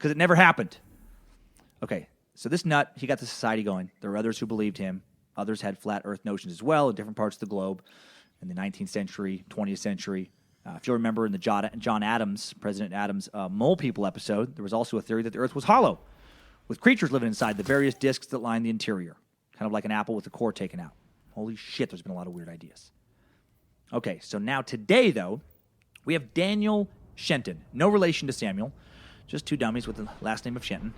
because it never happened. Okay, so this nut, he got the society going. There were others who believed him. Others had flat earth notions as well in different parts of the globe in the 19th century, 20th century. If you'll remember in the John Adams, President Adams' Mole People episode, there was also a theory that the earth was hollow, with creatures living inside the various discs that line the interior, kind of like an apple with the core taken out. Holy shit, there's been a lot of weird ideas. Okay, so now today, though, we have Daniel Shenton. No relation to Samuel, just two dummies with the last name of Shenton.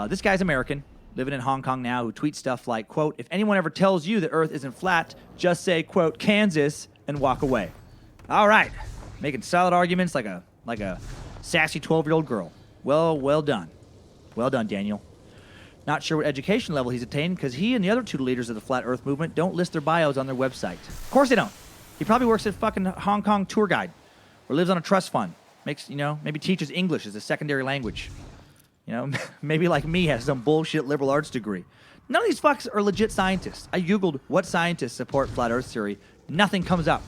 This guy's American, living in Hong Kong now, who tweets stuff like, quote, if anyone ever tells you the earth isn't flat, just say, quote, Kansas, and walk away. All right, making solid arguments like a sassy 12-year-old girl. Well done. Well done, Daniel. Not sure what education level he's attained because he and the other two leaders of the flat earth movement don't list their bios on their website. Of course they don't. He probably works at fucking Hong Kong tour guide or lives on a trust fund. Maybe teaches English as a secondary language. Maybe like me has some bullshit liberal arts degree. None of these fucks are legit scientists. I Googled what scientists support flat earth theory. Nothing comes up.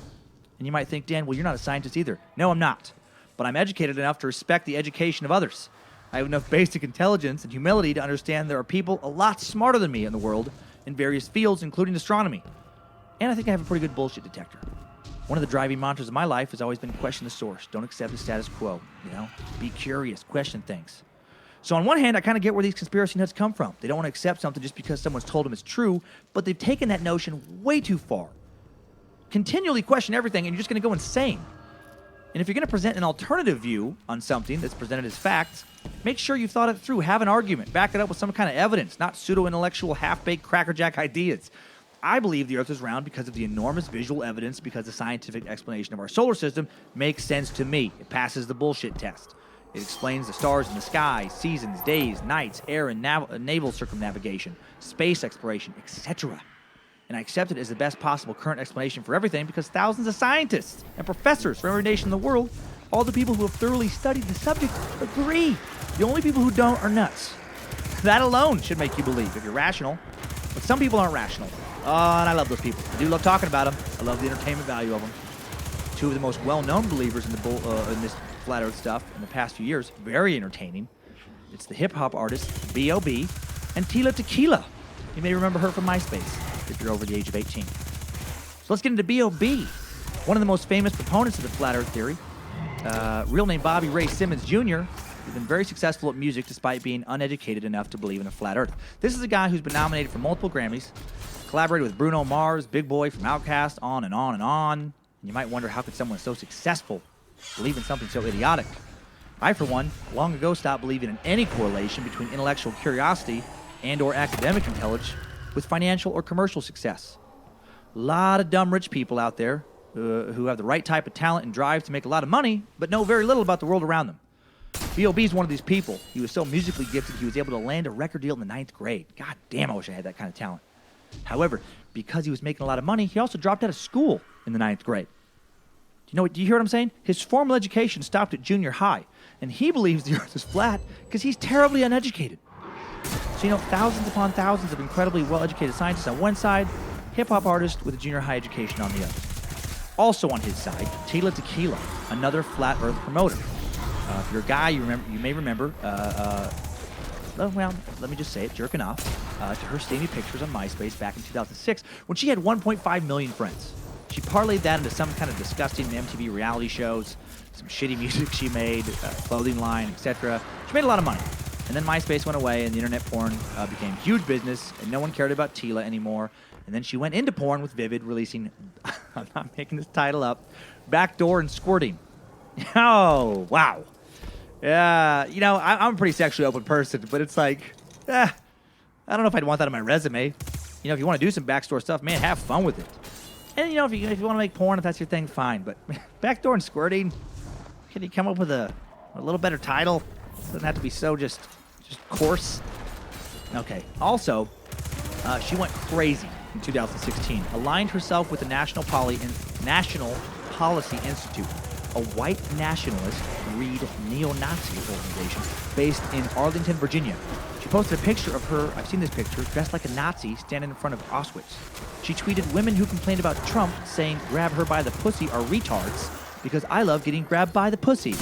And you might think, Dan, well, you're not a scientist either. No, I'm not. But I'm educated enough to respect the education of others. I have enough basic intelligence and humility to understand there are people a lot smarter than me in the world in various fields, including astronomy. And I think I have a pretty good bullshit detector. One of the driving mantras of my life has always been question the source. Don't accept the status quo. Be curious. Question things. So on one hand, I kind of get where these conspiracy nuts come from. They don't want to accept something just because someone's told them it's true, but they've taken that notion way too far. Continually question everything, and you're just going to go insane. And if you're going to present an alternative view on something that's presented as facts, make sure you've thought it through. Have an argument. Back it up with some kind of evidence, not pseudo-intellectual, half-baked crackerjack ideas. I believe the Earth is round because of the enormous visual evidence, because the scientific explanation of our solar system makes sense to me. It passes the bullshit test. It explains the stars in the sky, seasons, days, nights, air and naval circumnavigation, space exploration, etc. And I accept it as the best possible current explanation for everything because thousands of scientists and professors from every nation in the world, all the people who have thoroughly studied the subject, agree. The only people who don't are nuts. That alone should make you believe if you're rational. But some people aren't rational. And I love those people. I do love talking about them. I love the entertainment value of them. Two of the most well-known believers in in this flat earth stuff in the past few years, very entertaining. It's the hip-hop artist B.O.B. and Tila Tequila. You may remember her from MySpace if you're over the age of 18. So let's get into B.O.B., one of the most famous proponents of the flat earth theory. Real name Bobby Ray Simmons Jr. He's been very successful at music despite being uneducated enough to believe in a flat earth. This is a guy who's been nominated for multiple Grammys, collaborated with Bruno Mars, Big Boy from Outkast, on and on and on. And you might wonder, how could someone so successful believe in something so idiotic? I, for one, long ago stopped believing in any correlation between intellectual curiosity and or academic intelligence with financial or commercial success. A lot of dumb rich people out there who have the right type of talent and drive to make a lot of money, but know very little about the world around them. B.O.B. is one of these people. He was so musically gifted, he was able to land a record deal in the 9th grade. God damn, I wish I had that kind of talent. However, because he was making a lot of money, he also dropped out of school in the 9th grade. Do you hear what I'm saying? His formal education stopped at junior high, and he believes the earth is flat because he's terribly uneducated. So, thousands upon thousands of incredibly well-educated scientists on one side, hip-hop artist with a junior high education on the other. Also on his side, Tila Tequila, another flat earth promoter. If you're a guy, you may remember, let me just say it, jerking off to her steamy pictures on MySpace back in 2006 when she had 1.5 million friends. She parlayed that into some kind of disgusting MTV reality shows, some shitty music she made, clothing line, etc. She made a lot of money. And then MySpace went away and the internet porn became huge business and no one cared about Tila anymore. And then she went into porn with Vivid, releasing, I'm not making this title up, Backdoor and Squirting. Oh, wow. Yeah, I'm a pretty sexually open person, but it's like, I don't know if I'd want that on my resume. If you want to do some backdoor stuff, man, have fun with it. And, if you want to make porn, if that's your thing, fine. But Backdoor and Squirting, can you come up with a little better title? It doesn't have to be so just coarse. Okay. Also, she went crazy in 2016, aligned herself with the National Policy Institute, a white nationalist, read neo-Nazi organization based in Arlington, Virginia. She posted a picture of her, I've seen this picture, dressed like a Nazi standing in front of Auschwitz. She tweeted, women who complained about Trump saying grab her by the pussy are retards because I love getting grabbed by the pussy.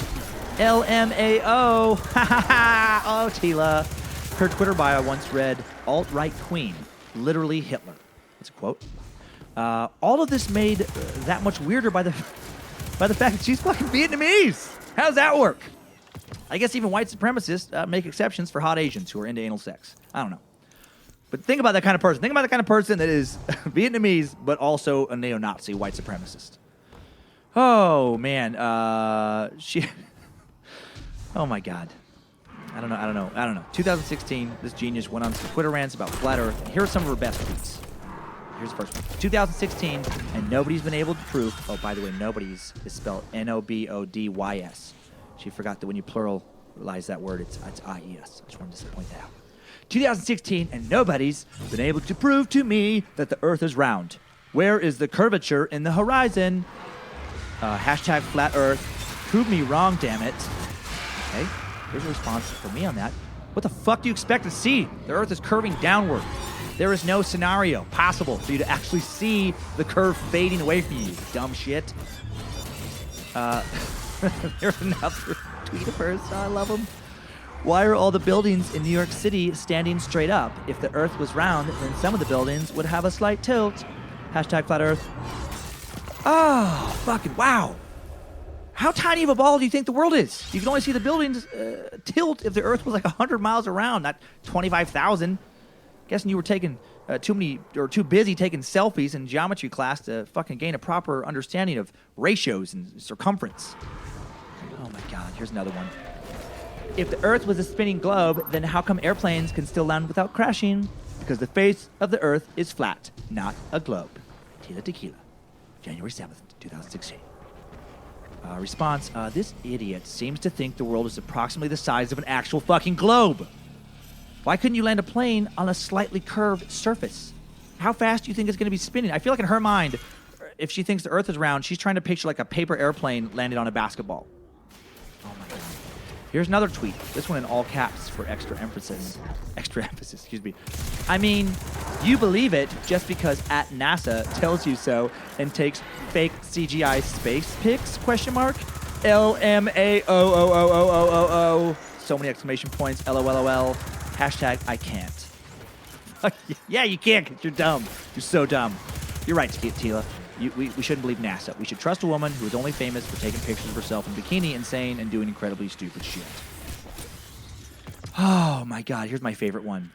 LMAO. Ha ha ha. Oh, Tila. Her Twitter bio once read, alt-right queen, literally Hitler. That's a quote. All of this made that much weirder by the fact that she's fucking Vietnamese. How's that work? I guess even white supremacists make exceptions for hot Asians who are into anal sex. I don't know. But think about that kind of person. Think about the kind of person that is Vietnamese, but also a neo-Nazi white supremacist. Oh, man. Oh, my God. I don't know. 2016, this genius went on some Twitter rants about flat Earth. Here are some of her best tweets. Here's the first one. 2016, and nobody's been able to prove... Oh, by the way, nobody's is spelled Nobodys. She forgot that when you pluralize that word, it's I-E-S. I just wanted to point that out. 2016, and nobody's been able to prove to me that the Earth is round. Where is the curvature in the horizon? Hashtag flat Earth. Prove me wrong, damn it. Okay, here's a response from me on that. What the fuck do you expect to see? The Earth is curving downward. There is no scenario possible for you to actually see the curve fading away from you, dumb shit. There's another tweet of hers. Oh, I love them. Why are all the buildings in New York City standing straight up? If the Earth was round, then some of the buildings would have a slight tilt. Hashtag flat Earth. Oh, fucking wow. How tiny of a ball do you think the world is? You can only see the buildings tilt if the Earth was like 100 miles around, not 25,000. Guessing you were taking too busy taking selfies in geometry class to fucking gain a proper understanding of ratios and circumference. Oh my God, here's another one. If the Earth was a spinning globe, then how come airplanes can still land without crashing? Because the face of the Earth is flat, not a globe. Tila Tequila, January 7th, 2016. Response, this idiot seems to think the world is approximately the size of an actual fucking globe. Why couldn't you land a plane on a slightly curved surface? How fast do you think it's going to be spinning? I feel like in her mind, if she thinks the Earth is round, she's trying to picture like a paper airplane landing on a basketball. Oh my God. Here's another tweet. This one in all caps for extra emphasis. Extra emphasis, excuse me. I mean, you believe it just because at NASA tells you so and takes fake CGI space pics, question mark? LMAOOOOOOO. So many exclamation points, LOLOL. Hashtag I can't. Yeah, you can't because you're dumb. You're so dumb. You're right, Tila. We shouldn't believe NASA. We should trust a woman who is only famous for taking pictures of herself in bikini and saying and doing incredibly stupid shit. Oh, my God. Here's my favorite one.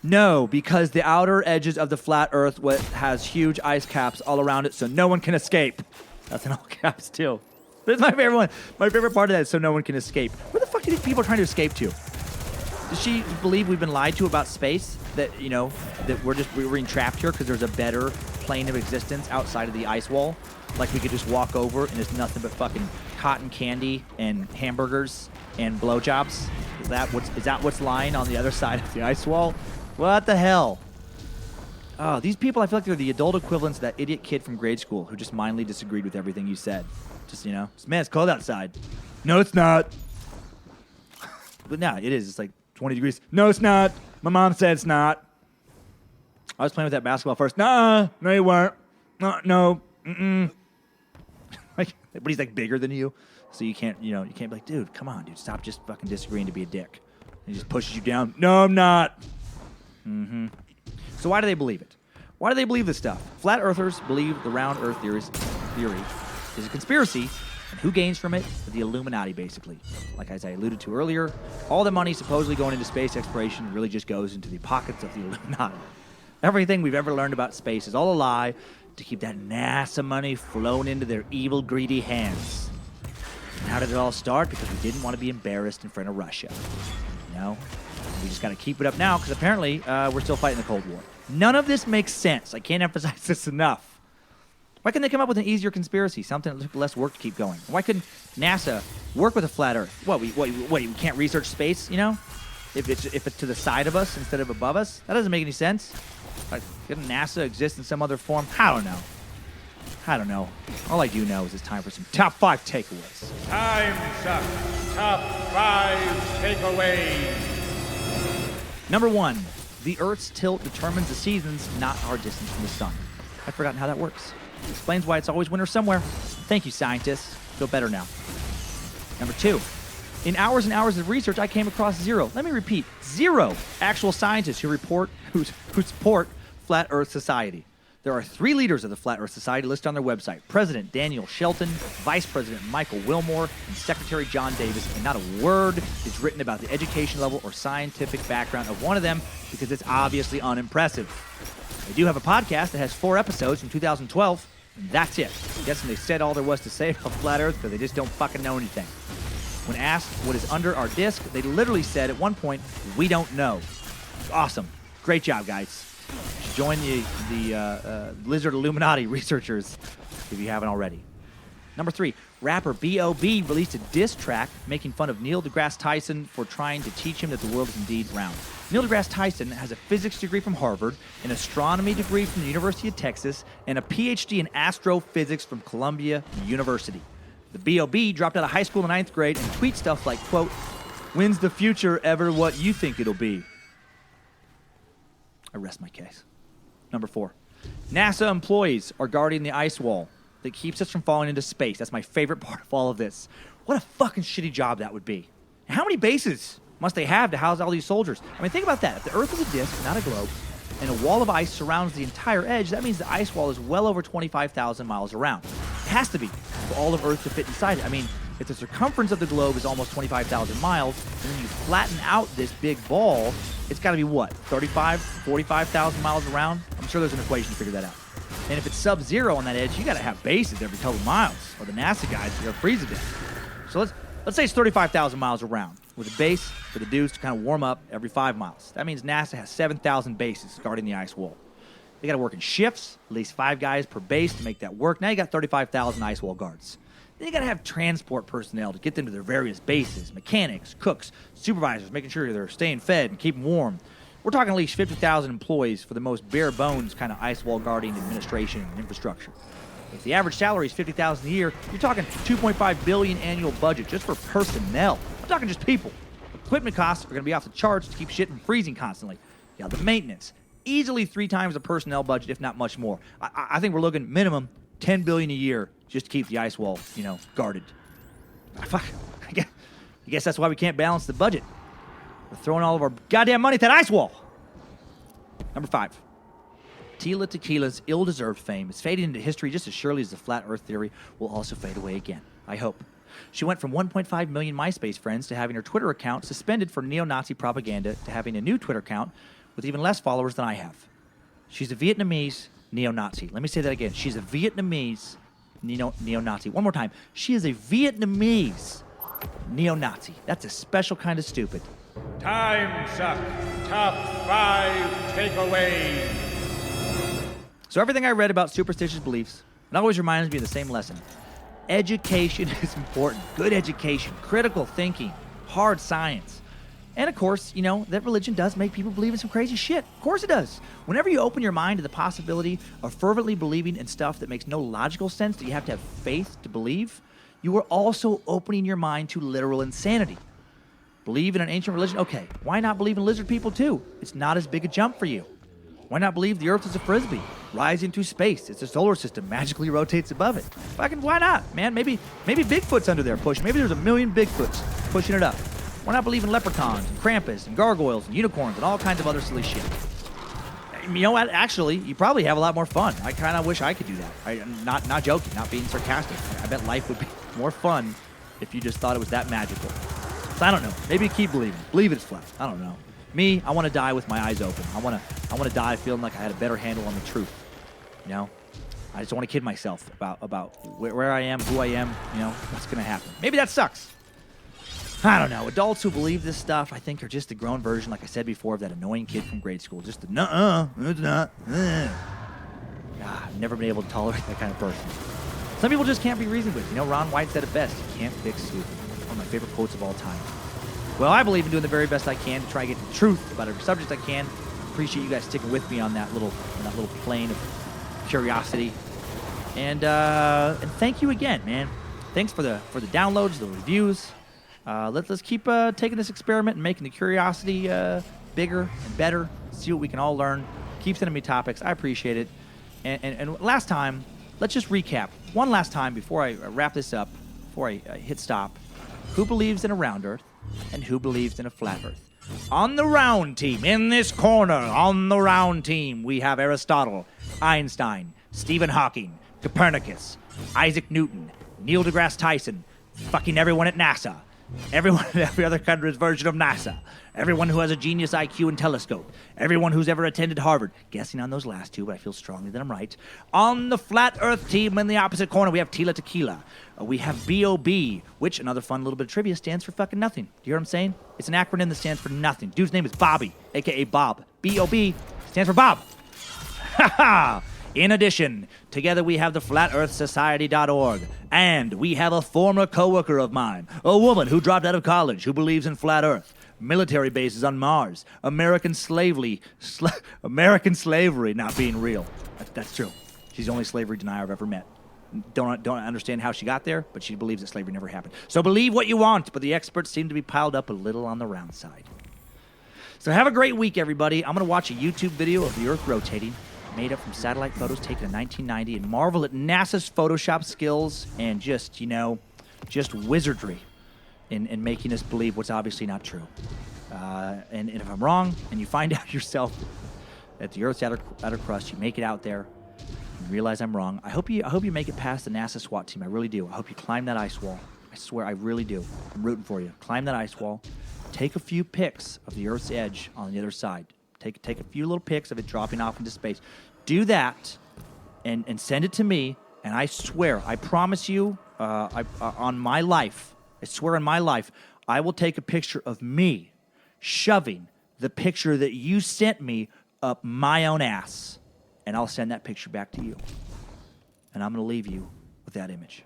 No, because the outer edges of the flat Earth has huge ice caps all around it, so no one can escape. That's in all caps, too. That's my favorite one. My favorite part of that is so no one can escape. Where the fuck do you think people are trying to escape to? Does she believe we've been lied to about space? That, you know, that we're being trapped here because there's a better plane of existence outside of the ice wall? Like we could just walk over and it's nothing but fucking cotton candy and hamburgers and blowjobs? Is that what's lying on the other side of the ice wall? What the hell? Oh, these people, I feel like they're the adult equivalents of that idiot kid from grade school who just mindly disagreed with everything you said. Just, you know, man, it's cold outside. No, it's not. But no, it is. It's like 20 degrees. No, it's not. My mom said it's not. I was playing with that basketball first. Nah, no, you weren't. No. Like, but he's like bigger than you, so you can't be like, dude, come on, dude, stop just fucking disagreeing to be a dick. And he just pushes you down. No, I'm not. So why do they believe it? Why do they believe this stuff? Flat earthers believe the round earth theory is a conspiracy, and who gains from it? The Illuminati, basically. Like as I alluded to earlier, all the money supposedly going into space exploration really just goes into the pockets of the Illuminati. Everything we've ever learned about space is all a lie to keep that NASA money flowing into their evil, greedy hands. And how did it all start? Because we didn't want to be embarrassed in front of Russia. You know? We just got to keep it up now because apparently we're still fighting the Cold War. None of this makes sense. I can't emphasize this enough. Why couldn't they come up with an easier conspiracy, something that took less work to keep going? Why couldn't NASA work with a flat Earth? What, we can't research space, you know? If it's to the side of us instead of above us? That doesn't make any sense. Like, couldn't NASA exist in some other form? I don't know. All I do know is it's time for some top 5 takeaways. Timesuck top 5 takeaways. Number 1, the Earth's tilt determines the seasons, not our distance from the sun. I've forgotten how that works. Explains why it's always winter somewhere. Thank you, scientists. Feel better now. Number 2, in hours and hours of research, I came across zero. Let me repeat, zero actual scientists who support Flat Earth Society. There are 3 leaders of the Flat Earth Society listed on their website: President Daniel Shelton, Vice President Michael Wilmore, and Secretary John Davis, and not a word is written about the education level or scientific background of one of them because it's obviously unimpressive. They do have a podcast that has 4 episodes from 2012, and that's it. I'm guessing they said all there was to say about Flat Earth because they just don't fucking know anything. When asked what is under our disk, they literally said at one point, "We don't know." Awesome. Great job, guys. Join the Lizard Illuminati researchers if you haven't already. Number 3, rapper B.O.B. released a diss track making fun of Neil deGrasse Tyson for trying to teach him that the world is indeed round. Neil deGrasse Tyson has a physics degree from Harvard, an astronomy degree from the University of Texas, and a PhD in astrophysics from Columbia University. The B.O.B. dropped out of high school in the 9th grade and tweets stuff like, quote, "When's the future ever what you think it'll be?" I rest my case. Number 4, NASA employees are guarding the ice wall that keeps us from falling into space. That's my favorite part of all of this. What a fucking shitty job that would be. And how many bases must they have to house all these soldiers? I mean, think about that. If the Earth is a disk, not a globe, and a wall of ice surrounds the entire edge, that means the ice wall is well over 25,000 miles around. It has to be for all of Earth to fit inside it. I mean, if the circumference of the globe is almost 25,000 miles, and then you flatten out this big ball, it's got to be what, 35, 45,000 miles around? I'm sure there's an equation to figure that out. And if it's sub-zero on that edge, you got to have bases every couple miles, or the NASA guys are going to freeze to death. So let's say it's 35,000 miles around, with a base for the dudes to kind of warm up every 5 miles. That means NASA has 7,000 bases guarding the ice wall. They got to work in shifts, at least 5 guys per base to make that work. Now you got 35,000 ice wall guards. Then you got to have transport personnel to get them to their various bases, mechanics, cooks, supervisors, making sure they're staying fed and keeping warm. We're talking at least 50,000 employees for the most bare bones kind of ice wall guarding administration and infrastructure. If the average salary is $50,000 a year, you're talking $2.5 billion annual budget just for personnel. I'm talking just people. Equipment costs are going to be off the charts to keep shit from freezing constantly. You got the maintenance, easily 3 times the personnel budget, if not much more. I think we're looking minimum $10 billion a year just to keep the ice wall, guarded. Fuck. I guess that's why we can't balance the budget. We're throwing all of our goddamn money at that ice wall. Number 5. Tila Tequila's ill-deserved fame is fading into history just as surely as the flat earth theory will also fade away again. I hope. She went from 1.5 million MySpace friends to having her Twitter account suspended for neo-Nazi propaganda to having a new Twitter account with even less followers than I have. She's a Vietnamese neo-Nazi. Let me say that again. She's a Vietnamese neo-Nazi. One more time. She is a Vietnamese neo-Nazi. That's a special kind of stupid. Timesuck Top 5 Takeaways. So everything I read about superstitious beliefs, it always reminds me of the same lesson. Education is important. Good education, critical thinking, hard science. And of course, that religion does make people believe in some crazy shit. Of course it does. Whenever you open your mind to the possibility of fervently believing in stuff that makes no logical sense, that you have to have faith to believe, you are also opening your mind to literal insanity. Believe in an ancient religion? Okay, why not believe in lizard people too? It's not as big a jump for you. Why not believe the Earth is a frisbee, rising through space? It's a solar system, magically rotates above it. Fucking why not, man? Maybe Bigfoot's under there pushing. Maybe there's a million Bigfoots pushing it up. Why not believe in leprechauns and Krampus and gargoyles and unicorns and all kinds of other silly shit? You know what? Actually, you probably have a lot more fun. I kind of wish I could do that. I'm not joking, not being sarcastic. I bet life would be more fun if you just thought it was that magical. So I don't know. Maybe keep believing. Believe it's flat. I don't know. Me, I want to die with my eyes open. I want to die feeling like I had a better handle on the truth. I just want to kid myself about where I am, who I am. What's going to happen. Maybe that sucks. I don't know. Adults who believe this stuff, I think, are just the grown version, like I said before, of that annoying kid from grade school. Just the, nuh-uh, it's not. I've never been able to tolerate that kind of person. Some people just can't be reasoned with. Ron White said it best. You can't fix stupid. One of my favorite quotes of all time. Well, I believe in doing the very best I can to try to get the truth about every subject I can. Appreciate you guys sticking with me on that little plane of curiosity. And thank you again, man. Thanks for the downloads, the reviews. Let's keep taking this experiment and making the curiosity bigger and better. See what we can all learn. Keep sending me topics. I appreciate it. And last time, let's just recap one last time before I wrap this up, before I hit stop. who believes in a round Earth and who believes in a flat Earth. On the round team, in this corner, on the round team, we have Aristotle, Einstein, Stephen Hawking, Copernicus, Isaac Newton, Neil deGrasse Tyson, fucking everyone at NASA, everyone in every other country's version of NASA, everyone who has a genius IQ and telescope, everyone who's ever attended Harvard. Guessing on those last two, but I feel strongly that I'm right. On the flat Earth team in the opposite corner, we have Tila Tequila. We have B.O.B., which, another fun little bit of trivia, stands for fucking nothing. Do you hear what I'm saying? It's an acronym that stands for nothing. Dude's name is Bobby, a.k.a. Bob. B.O.B. stands for Bob. Ha ha! In addition, together we have the FlatEarthSociety.org, and we have a former coworker of mine, a woman who dropped out of college who believes in flat Earth, military bases on Mars, American slavery not being real. That's true. She's the only slavery denier I've ever met. Don't understand how she got there, but she believes that slavery never happened. So believe what you want, but the experts seem to be piled up a little on the round side. So have a great week, everybody. I'm going to watch a YouTube video of the Earth rotating, made up from satellite photos taken in 1990, and marvel at NASA's Photoshop skills and just wizardry in making us believe what's obviously not true. And if I'm wrong, and you find out yourself that the Earth's outer crust, you make it out there, and realize I'm wrong. I hope you make it past the NASA SWAT team. I really do. I hope you climb that ice wall. I swear, I really do. I'm rooting for you. Climb that ice wall. Take a few pics of the Earth's edge on the other side. Take a few little pics of it dropping off into space. Do that, and send it to me. And I swear, I promise you, on my life, I swear on my life, I will take a picture of me shoving the picture that you sent me up my own ass, and I'll send that picture back to you. And I'm going to leave you with that image.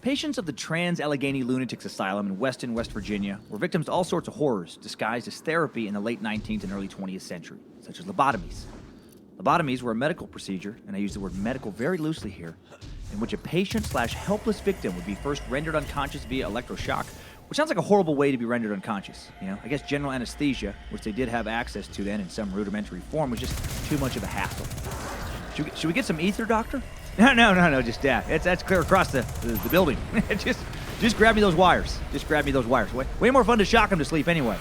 Patients of the Trans-Allegheny Lunatics Asylum in Weston, West Virginia were victims to all sorts of horrors disguised as therapy in the late 19th and early 20th century, such as lobotomies. Lobotomies were a medical procedure, and I use the word medical very loosely here, in which a patient/helpless victim would be first rendered unconscious via electroshock, which sounds like a horrible way to be rendered unconscious. I guess general anesthesia, which they did have access to then in some rudimentary form, was just too much of a hassle. Should we get some ether, doctor? No, just that's clear across the building. just grab me those wires. Just grab me those wires. Way more fun to shock him to sleep anyway.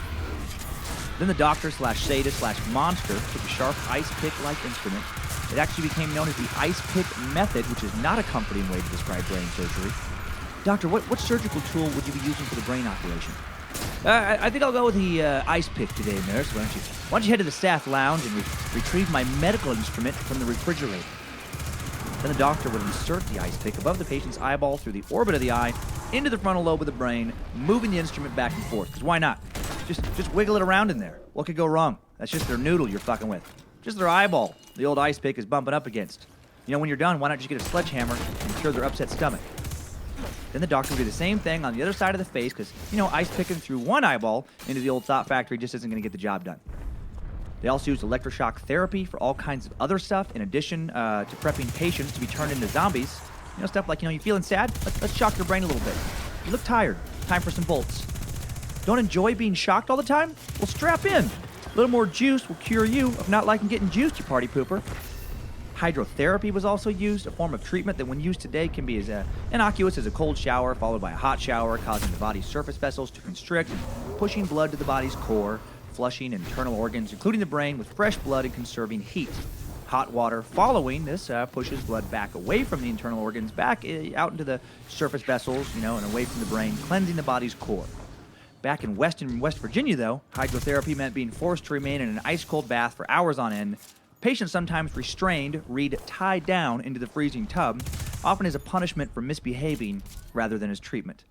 Then the doctor/sadist/monster took a sharp ice pick-like instrument. It actually became known as the ice pick method, which is not a comforting way to describe brain surgery. Doctor, what surgical tool would you be using for the brain operation? I think I'll go with the ice pick today, nurse. Why don't you head to the staff lounge and retrieve my medical instrument from the refrigerator? Then the doctor would insert the ice pick above the patient's eyeball through the orbit of the eye into the frontal lobe of the brain, moving the instrument back and forth. Because why not? Just wiggle it around in there. What could go wrong? That's just their noodle you're fucking with. Just their eyeball the old ice pick is bumping up against. When you're done, why not just get a sledgehammer and cure their upset stomach? Then the doctor would do the same thing on the other side of the face because, ice picking through one eyeball into the old thought factory just isn't going to get the job done. They also used electroshock therapy for all kinds of other stuff, in addition to prepping patients to be turned into zombies. Stuff like, you feeling sad? Let's shock your brain a little bit. You look tired. Time for some bolts. Don't enjoy being shocked all the time? Well, strap in. A little more juice will cure you of not liking getting juiced, you party pooper. Hydrotherapy was also used, a form of treatment that when used today can be as innocuous as a cold shower followed by a hot shower, causing the body's surface vessels to constrict and pushing blood to the body's core, flushing internal organs, including the brain, with fresh blood and conserving heat. Hot water following this pushes blood back away from the internal organs, back out into the surface vessels, and away from the brain, cleansing the body's core. Back in Western West Virginia, though, hydrotherapy meant being forced to remain in an ice-cold bath for hours on end, patients sometimes restrained, tied down into the freezing tub, often as a punishment for misbehaving rather than as treatment.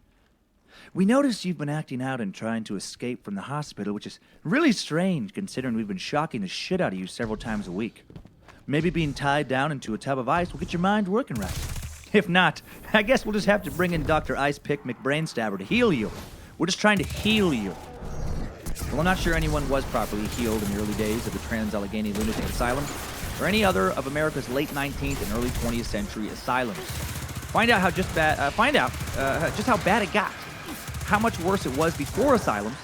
We notice you've been acting out and trying to escape from the hospital, which is really strange considering we've been shocking the shit out of you several times a week. Maybe being tied down into a tub of ice will get your mind working right. If not, I guess we'll just have to bring in Dr. Ice Pick McBrainstabber to heal you. We're just trying to heal you. Well, I'm not sure anyone was properly healed in the early days of the Trans-Allegheny Lunatic Asylum or any other of America's late 19th and early 20th century asylums. Find out just how bad it got, how much worse it was before asylums.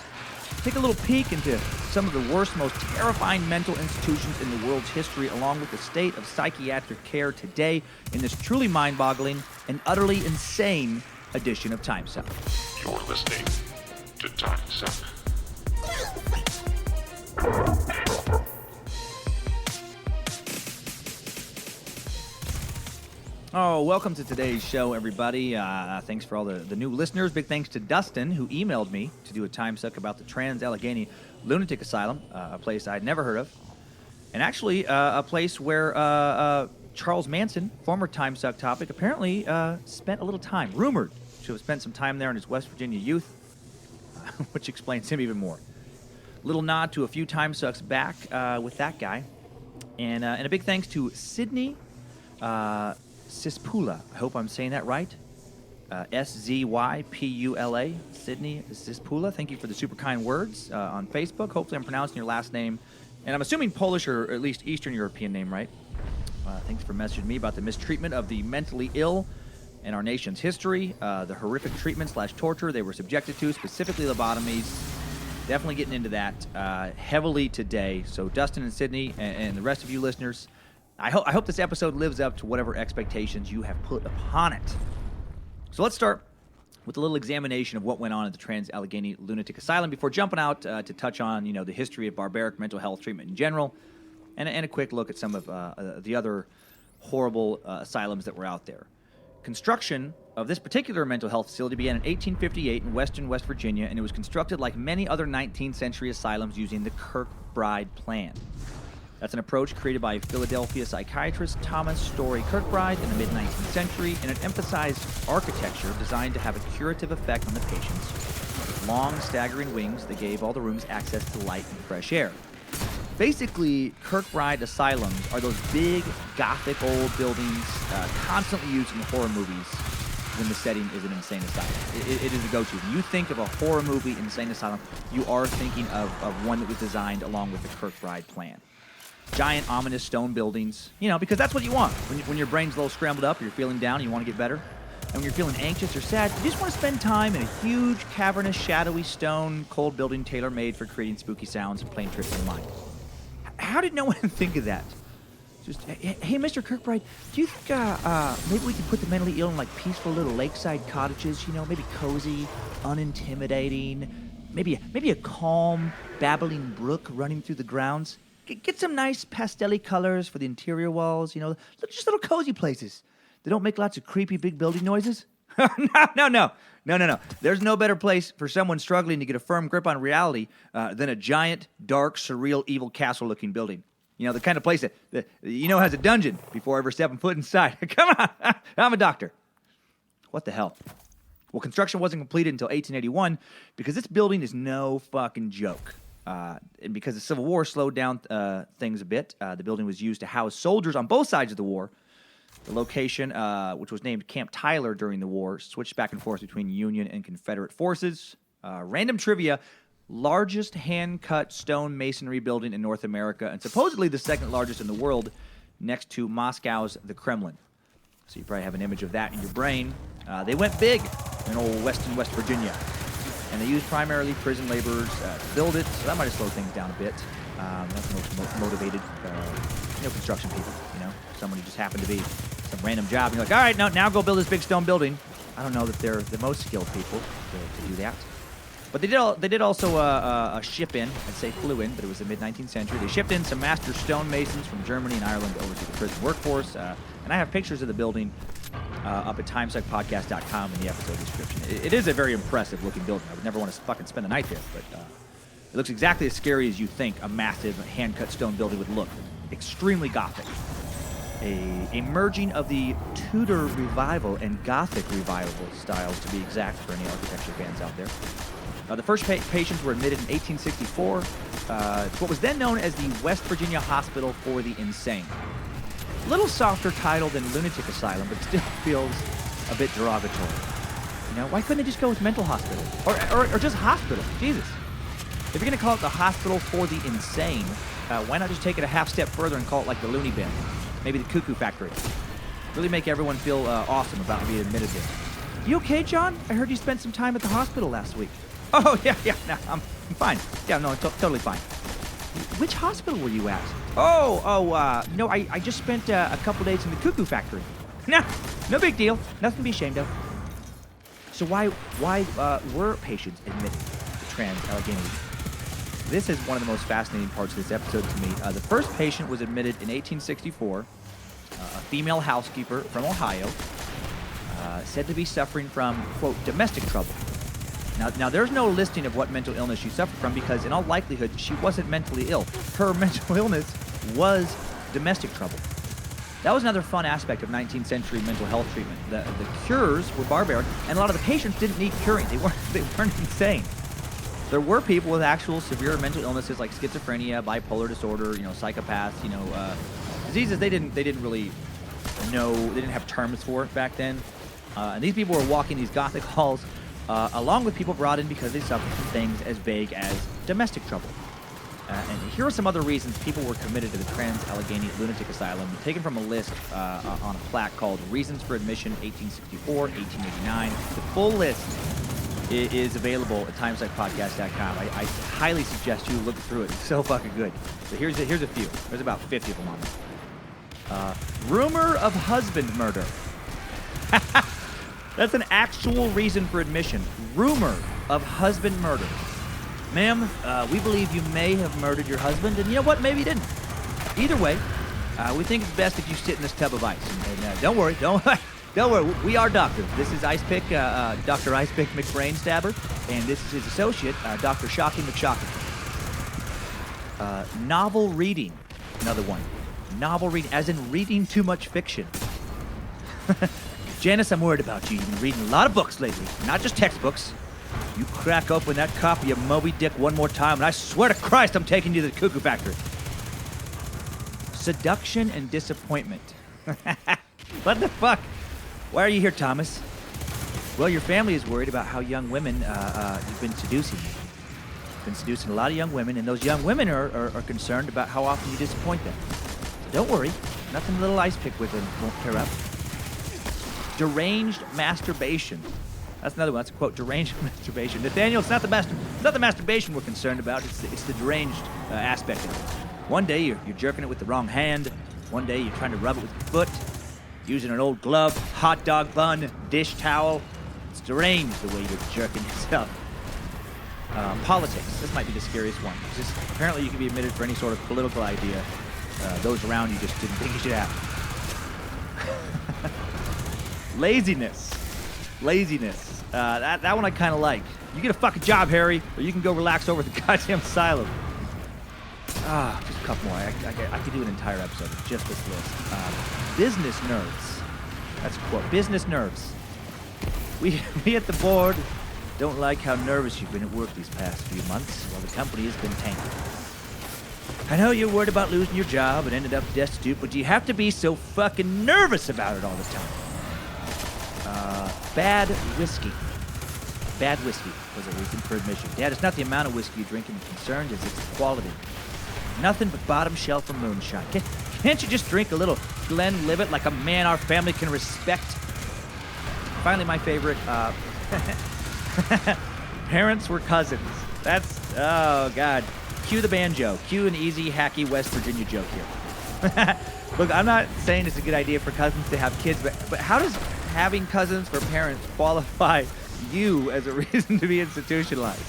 Take a little peek into some of the worst, most terrifying mental institutions in the world's history, along with the state of psychiatric care today in this truly mind-boggling and utterly insane edition of Timesuck. You're listening to Timesuck. Oh, welcome to today's show, everybody. Thanks for all the new listeners. Big thanks to Dustin, who emailed me to do a Timesuck about the Trans-Allegheny Lunatic Asylum, a place I'd never heard of. And actually, a place where Charles Manson, former Timesuck topic, apparently spent a little time, rumored to have spent some time there in his West Virginia youth, which explains him even more. Little nod to a few Timesucks back with that guy. And a big thanks to Sydney Sispula. I hope I'm saying that right. Szypula. Sydney Sispula. Thank you for the super kind words on Facebook. Hopefully I'm pronouncing your last name. And I'm assuming Polish or at least Eastern European name, right? Thanks for messaging me about the mistreatment of the mentally ill in our nation's history. The horrific treatment / torture they were subjected to, specifically lobotomies. Definitely getting into that heavily today. So Dustin and Sydney and the rest of you listeners, I hope this episode lives up to whatever expectations you have put upon it. So let's start with a little examination of what went on at the Trans-Allegheny Lunatic Asylum before jumping out to touch on, the history of barbaric mental health treatment in general, and a quick look at some of the other horrible asylums that were out there. Construction of this particular mental health facility began in 1858 in western West Virginia, and it was constructed like many other 19th century asylums using the Kirkbride plan. That's an approach created by Philadelphia psychiatrist Thomas Story Kirkbride in the mid-19th century, and it emphasized architecture designed to have a curative effect on the patients. With long, staggering wings that gave all the rooms access to light and fresh air. Basically, Kirkbride asylums are those big, gothic old buildings constantly used in horror movies when the setting is an insane asylum. It is a go-to. When you think of a horror movie, insane asylum, you are thinking of one that was designed along with the Kirkbride plan. Giant, ominous stone buildings, because that's what you want. When your brain's a little scrambled up, you're feeling down, you want to get better. And when you're feeling anxious or sad, you just want to spend time in a huge, cavernous, shadowy stone, cold building tailor-made for creating spooky sounds and playing tricks in the mind. How did no one think of that? Just, hey, Mr. Kirkbride, do you think maybe we could put the mentally ill in like peaceful little lakeside cottages, maybe cozy, unintimidating, maybe a calm, babbling brook running through the grounds? Get some nice pastel-y colors for the interior walls, just little cozy places. They don't make lots of creepy big building noises. No. There's no better place for someone struggling to get a firm grip on reality than a giant, dark, surreal, evil castle-looking building. The kind of place that has a dungeon before ever stepping foot inside. Come on, I'm a doctor. What the hell? Well, construction wasn't completed until 1881 because this building is no fucking joke. And because the Civil War slowed down things a bit, the building was used to house soldiers on both sides of the war. The location, which was named Camp Tyler during the war, switched back and forth between Union and Confederate forces. Random trivia, largest hand-cut stone masonry building in North America, and supposedly the second largest in the world, next to Moscow's the Kremlin. So you probably have an image of that in your brain. They went big in old West Virginia. And they used primarily prison laborers to build it, so that might have slowed things down a bit. That's the most motivated, construction people, Someone who just happened to be some random job, and you're like, all right, now go build this big stone building. I don't know that they're the most skilled people to do that. But they did also ship in, I'd say flew in, but it was the mid-19th century. They shipped in some master stonemasons from Germany and Ireland over to the prison workforce. And I have pictures of the building up at timesuckpodcast.com in the episode description. It is a very impressive-looking building. I would never want to fucking spend the night there, but it looks exactly as scary as you think a massive hand-cut stone building would look. Extremely gothic. A merging of the Tudor Revival and Gothic Revival styles, to be exact, for any architecture fans out there. The first patients were admitted in 1864 to what was then known as the West Virginia Hospital for the Insane. A little softer title than Lunatic Asylum, but still feels a bit derogatory. Why couldn't they just go with mental hospital? Or just hospital? Jesus. If you're going to call it the Hospital for the Insane, why not just take it a half step further and call it like the Loony Bin? Maybe the Cuckoo Factory. Really make everyone feel awesome about being admitted there. You okay, John? I heard you spent some time at the hospital last week. Oh, yeah, no, I'm fine. Yeah, no, totally fine. which hospital were you at? I just spent a couple days in the cuckoo factory. No big deal. Nothing to be ashamed of. So why were patients admitted to trans-Allegheny? This is one of the most fascinating parts of this episode to me. The first patient was admitted in 1864. A female housekeeper from Ohio, said to be suffering from, quote, domestic trouble. Now, there's no listing of what mental illness she suffered from because, in all likelihood, she wasn't mentally ill. Her mental illness was domestic trouble. That was another fun aspect of 19th century mental health treatment. The cures were barbaric, and a lot of the patients didn't need curing. They weren't insane. There were people with actual severe mental illnesses like schizophrenia, bipolar disorder, psychopaths, diseases they didn't really know. They didn't have terms for it back then. And these people were walking these Gothic halls along with people brought in because they suffered from things as vague as domestic trouble. And here are some other reasons people were committed to the Trans-Allegheny Lunatic Asylum, taken from a list on a plaque called Reasons for Admission 1864, 1889. The full list is available at timesuckpodcast.com. I highly suggest you look through it. It's so fucking good. So here's a few. There's about 50 of them on there. Rumor of husband murder. That's an actual reason for admission. Rumor of husband murder. Ma'am, we believe you may have murdered your husband, and you know what? Maybe you didn't. Either way, we think it's best if you sit in this tub of ice. And don't worry, don't worry. We are doctors. This is Ice Pick, Dr. Ice Pick McBrain Stabber, and this is his associate, Dr. Shocky McShocky. Novel reading, another one. Novel reading, as in reading too much fiction. Janice, I'm worried about you. You've been reading a lot of books lately, not just textbooks. You crack open that copy of Moby Dick one more time, and I swear to Christ I'm taking you to the cuckoo factory. Seduction and disappointment. What the fuck? Why are you here, Thomas? Well, your family is worried about how young women you've been seducing. You've been seducing a lot of young women, and those young women are concerned about how often you disappoint them. So don't worry. Nothing a little Ice Pick with them won't clear up. Deranged masturbation. That's another one. That's a quote. Deranged masturbation. Nathaniel, it's not the masturbation we're concerned about. It's the deranged aspect of it. One day you're jerking it with the wrong hand. One day you're trying to rub it with your foot, using an old glove, hot dog bun, dish towel. It's deranged the way you're jerking yourself. Politics. This might be the scariest one. Apparently you can be admitted for any sort of political idea. Those around you just didn't think you should have. Laziness. That one I kind of like. You get a fucking job, Harry, or you can go relax over at the goddamn asylum. Just a couple more. I could do an entire episode of just this list. Business nerves. That's a quote. Business nerves. We at the board don't like how nervous you've been at work these past few months while the company has been tanking. I know you're worried about losing your job and ended up destitute, but do you have to be so fucking nervous about it all the time? Bad whiskey. Bad whiskey was a reason for admission. Dad, it's not the amount of whiskey you drink in concerned, it's its quality. Nothing but bottom shelf or moonshine. Can't you just drink a little Glenlivet like a man our family can respect? Finally, my favorite, parents were cousins. That's, oh God. Cue the banjo. Cue an easy, hacky West Virginia joke here. Look, I'm not saying it's a good idea for cousins to have kids, but how does having cousins for parents qualify you as a reason to be institutionalized?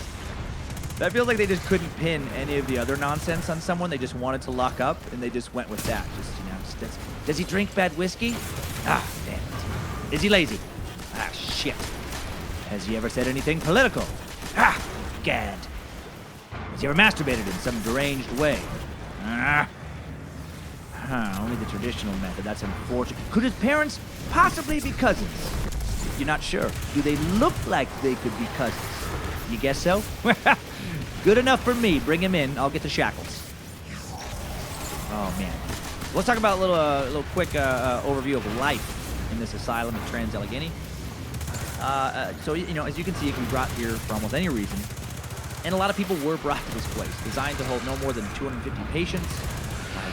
That feels like they just couldn't pin any of the other nonsense on someone. They just wanted to lock up, and they just went with that. Does he drink bad whiskey? Ah, damn it. Is he lazy? Ah, shit. Has he ever said anything political? Ah, gad. Has he ever masturbated in some deranged way? Only the traditional method. That's unfortunate. Could his parents possibly be cousins? If you're not sure, do they look like they could be cousins? You guess so? Good enough for me. Bring him in. I'll get the shackles. Oh, man. Let's talk about a little quick overview of life in this asylum in Trans-Allegheny. So, as you can see, it can be brought here for almost any reason. And a lot of people were brought to this place, designed to hold no more than 250 patients.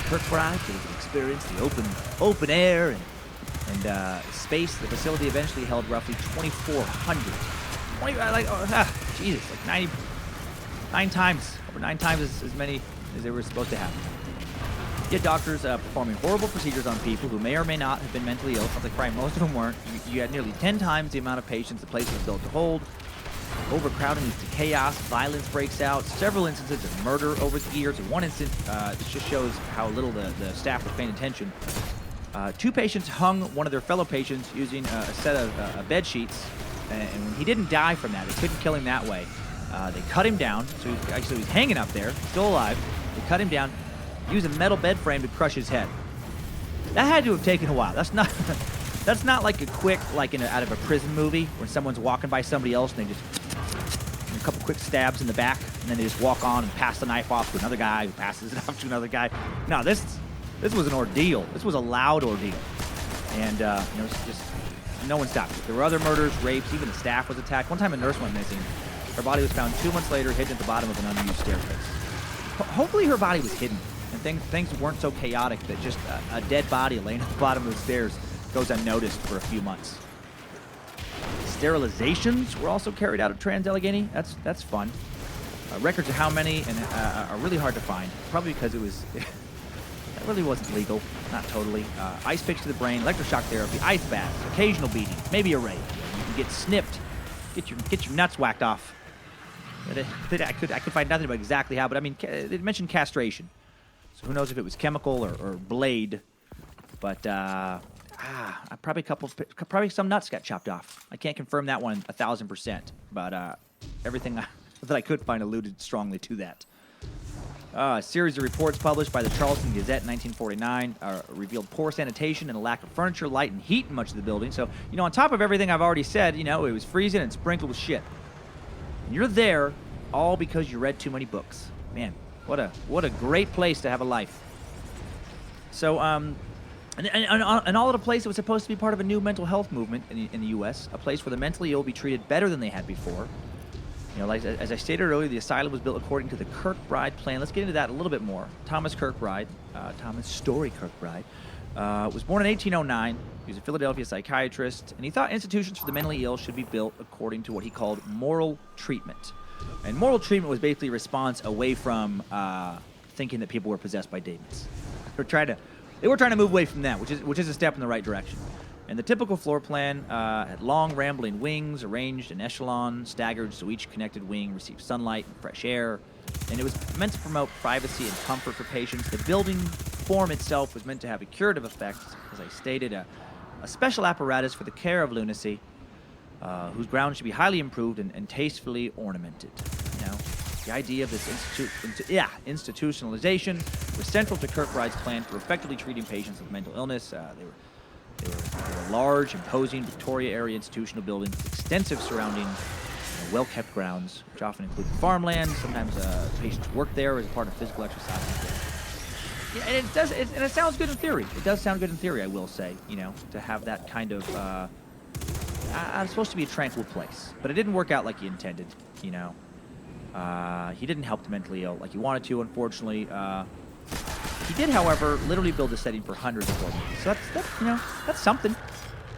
Kirkbride, so they could experience the open air and space. The facility eventually held roughly 2,400. Jesus, like over 9 times as many as they were supposed to happen. Yet doctors performing horrible procedures on people who may or may not have been mentally ill. Sounds like probably most of them weren't. You had nearly 10 times the amount of patients the place was built to hold. Overcrowding leads to chaos. Violence breaks out. Several instances of murder over the years. In one instance, this just shows how little the staff was paying attention. 2 patients hung one of their fellow patients using a set of bed sheets, and when he didn't die from that, they couldn't kill him that way. They cut him down, so he was hanging up there, still alive. They cut him down, used a metal bed frame to crush his head. That had to have taken a while. That's not that's not like a quick, like out of a prison movie where someone's walking by somebody else and they just a couple quick stabs in the back, and then they just walk on and pass the knife off to another guy who passes it off to another guy. No, this was an ordeal. This was a loud ordeal, and just no one stopped it. There were other murders, rapes, even the staff was attacked. One time a nurse went missing. Her body was found 2 months later, hidden at the bottom of an unused staircase. Hopefully her body was hidden, and things weren't so chaotic that just a dead body laying at the bottom of the stairs goes unnoticed for a few months. Sterilizations were also carried out at Trans-Allegheny. That's fun. Records of how many are really hard to find, probably because it really wasn't legal, not totally. Ice picks to the brain, electroshock therapy, ice baths, occasional beating, maybe a rape. You can get snipped, get your nuts whacked off. I could find nothing about exactly how, but I mean, they mentioned castration. So who knows if it was chemical or blade, but probably some nuts got chopped off. I can't confirm that one 1,000%, but everything that I could find alluded strongly to that. A series of reports published by the Charleston Gazette in 1949 revealed poor sanitation and a lack of furniture, light, and heat in much of the building. So, on top of everything I've already said, it was freezing and sprinkled with shit. And you're there all because you read too many books. Man, what a great place to have a life. So, and all at a place that was supposed to be part of a new mental health movement in the U.S., a place where the mentally ill be treated better than they had before. Like as I stated earlier, the asylum was built according to the Kirkbride plan. Let's get into that a little bit more. Thomas Kirkbride, Thomas Story Kirkbride, was born in 1809. He was a Philadelphia psychiatrist, and he thought institutions for the mentally ill should be built according to what he called moral treatment. And moral treatment was basically a response away from thinking that people were possessed by demons. They were trying to move away from that, which is a step in the right direction. And the typical floor plan had long, rambling wings arranged in echelon, staggered so each connected wing received sunlight and fresh air. And it was meant to promote privacy and comfort for patients. The building form itself was meant to have a curative effect, as I stated, a special apparatus for the care of lunacy, whose grounds should be highly improved and tastefully ornamented. The idea of this institutionalization was central to Kirkbride's plan for effectively treating patients with mental illness. They were large, imposing Victoria-area institutional buildings with extensive surrounding, well-kept grounds, which often included farmland. Sometimes patients worked there as a part of physical exercise. And it sounds good in theory. It does sound good in theory, I will say, to have that kind of... it's supposed to be a tranquil place, but it didn't work out like he intended, He didn't help the mentally ill like he wanted to, unfortunately. He did, however, literally build a setting for hundreds of buildings. So that's something.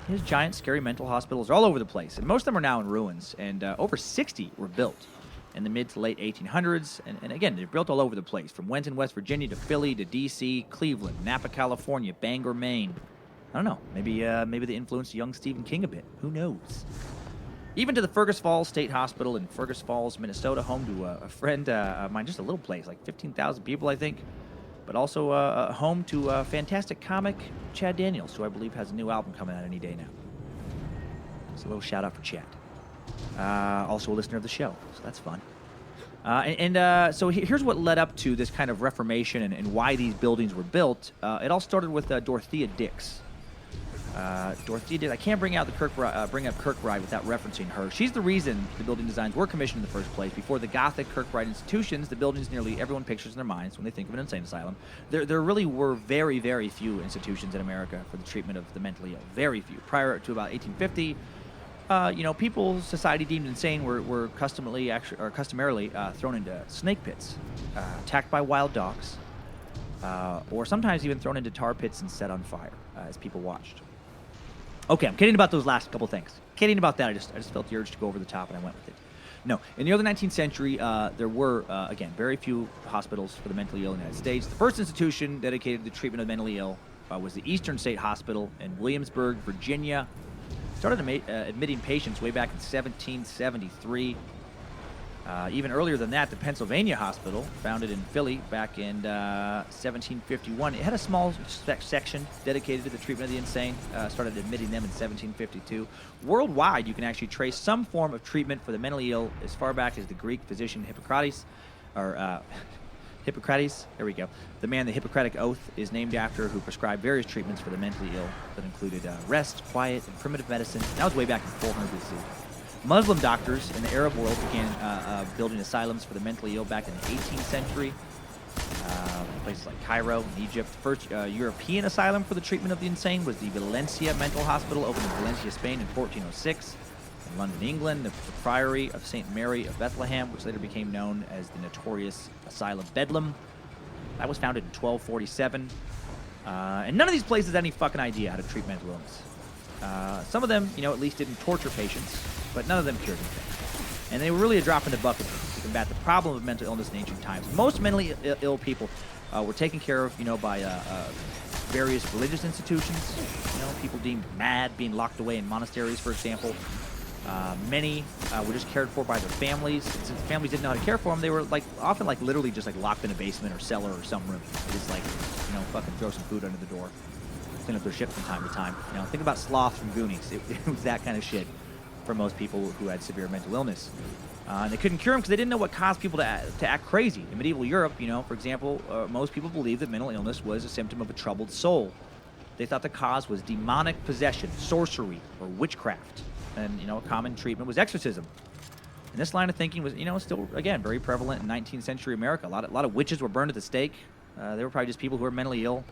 His giant, scary mental hospitals are all over the place, and most of them are now in ruins. And over 60 were built in the mid to late 1800s. And again, they're built all over the place, from Wenton, West Virginia, to Philly, to D.C., Cleveland, Napa, California, Bangor, Maine. I don't know. Maybe they influenced young Stephen King a bit. Who knows? Even to the Fergus Falls State Hospital in Fergus Falls, Minnesota, home to a friend of mine, just a little place, like 15,000 people, I think. But also home to fantastic comic Chad Daniels, who I believe has a new album coming out any day now. So a little shout out for Chad. Also a listener of the show, so that's fun. So here's what led up to this kind of reformation and why these buildings were built. It all started with Dorothea Dix. Dorothea Dix. I can't bring up Kirkbride without referencing her. She's the reason the building designs were commissioned in the first place. Before the Gothic Kirkbride institutions, the buildings nearly everyone pictures in their minds when they think of an insane asylum. There really were very, very few institutions in America for the treatment of the mentally ill. Very few. Prior to about 1850, people society deemed insane were customarily thrown into snake pits, attacked by wild dogs, or sometimes even thrown into tar pits and set on fire as people watched. Okay, I'm kidding about those last couple things. Kidding about that. I just felt the urge to go over the top, and I went with it. No. In the early 19th century, there were, again, very few hospitals for the mentally ill in the United States. The first institution dedicated to the treatment of the mentally ill was the Eastern State Hospital in Williamsburg, Virginia. Started admitting patients way back in 1773. Even earlier than that, the Pennsylvania Hospital, founded in Philly back in 1751, it had a small section dedicated to the treatment of the insane. Started admitting them in 1752. Worldwide, you can actually trace some form of treatment for the mentally ill as far back as the Greek physician Hippocrates, Hippocrates, there we go. The man the Hippocratic Oath is named after, who prescribed various treatments for the mentally ill that included rest, quiet, and primitive medicine. That was way back in 400 BC. Muslim doctors in the Arab world began building asylums for the mentally ill back in the 18th century. Places like Cairo and Egypt. The first European asylum for the treatment of the insane was the Valencia Mental Hospital, opened in Valencia, Spain in 1406. In London, England, the Priory of St. Mary of Bethlehem, which later became known as the notorious Asylum Bedlam. That was founded in 1247. And none of these places had any fucking idea how to treat mental illness. Some of them, at least didn't torture patients, but none of them cured anything. And they were really a drop in the bucket to combat the problem of mental illness in ancient times. Most mentally ill people were taken care of, by various religious institutions. People deemed mad, being locked away in monasteries, for example. Many were just cared for by their families. And since the families didn't know how to care for them, they were often literally just locked in a basement or cellar or some room. Just fucking throw some food under the door, clean up their shit from time to time. Think about Sloth from Goonies. It was that kind of shit for most people who had severe mental illness. And they couldn't cure them because they didn't know what caused people to act crazy. In medieval Europe, for example, most people believed that mental illness was a symptom of a troubled soul. They thought the cause was demonic possession, sorcery, or witchcraft. And, a common treatment was exorcism. And this line of thinking was, still, again, very prevalent in 19th century America. A lot of witches were burned at the stake. They were probably just people who were mentally ill.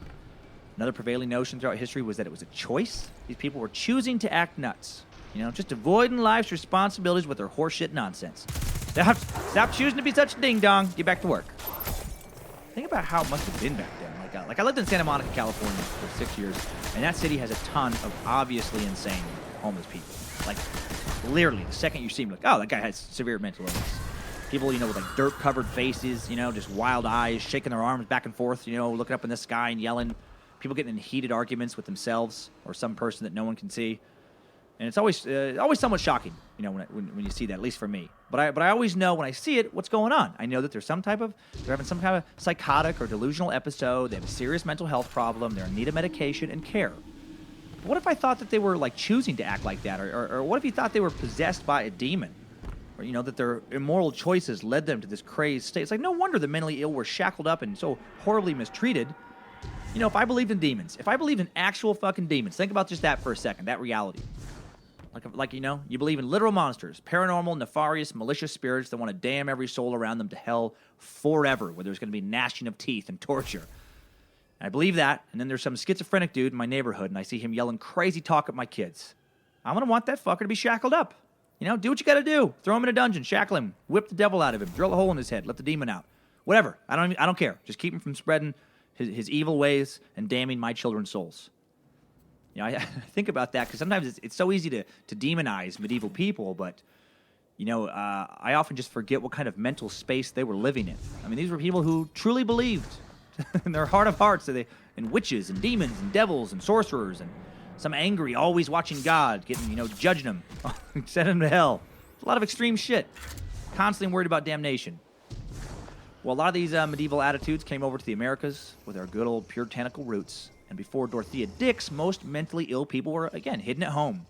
Another prevailing notion throughout history was that it was a choice. These people were choosing to act nuts. Just avoiding life's responsibilities with their horseshit nonsense. Stop choosing to be such a ding-dong. Get back to work. Think about how it must have been back then. I lived in Santa Monica, California for 6 years, and that city has a ton of obviously insane homeless people. Literally, the second you see him, oh, that guy has severe mental illness. People, with dirt-covered faces, just wild eyes, shaking their arms back and forth, looking up in the sky and yelling. People getting in heated arguments with themselves or some person that no one can see. And it's always somewhat shocking, when you see that, at least for me. But I always know when I see it what's going on. I know that they're having some kind of psychotic or delusional episode. They have a serious mental health problem. They're in need of medication and care. But what if I thought that they were choosing to act like that, or what if you thought they were possessed by a demon, or that their immoral choices led them to this crazed state? It's no wonder the mentally ill were shackled up and so horribly mistreated. If I believed in demons, if I believed in actual fucking demons, think about just that for a second, that reality. You believe in literal monsters, paranormal, nefarious, malicious spirits that want to damn every soul around them to hell forever, where there's going to be gnashing of teeth and torture. And I believe that, and then there's some schizophrenic dude in my neighborhood, and I see him yelling crazy talk at my kids. I'm going to want that fucker to be shackled up. Do what you got to do. Throw him in a dungeon, shackle him, whip the devil out of him, drill a hole in his head, let the demon out. Whatever. I don't care. Just keep him from spreading his evil ways and damning my children's souls. I think about that because sometimes it's so easy to demonize medieval people, but, I often just forget what kind of mental space they were living in. These were people who truly believed in their heart of hearts in witches and demons and devils and sorcerers and some angry, always watching God, getting, judging them, sending them to hell. A lot of extreme shit. Constantly worried about damnation. Well, a lot of these medieval attitudes came over to the Americas with our good old puritanical roots. And before Dorothea Dix, most mentally ill people were, again, hidden at home,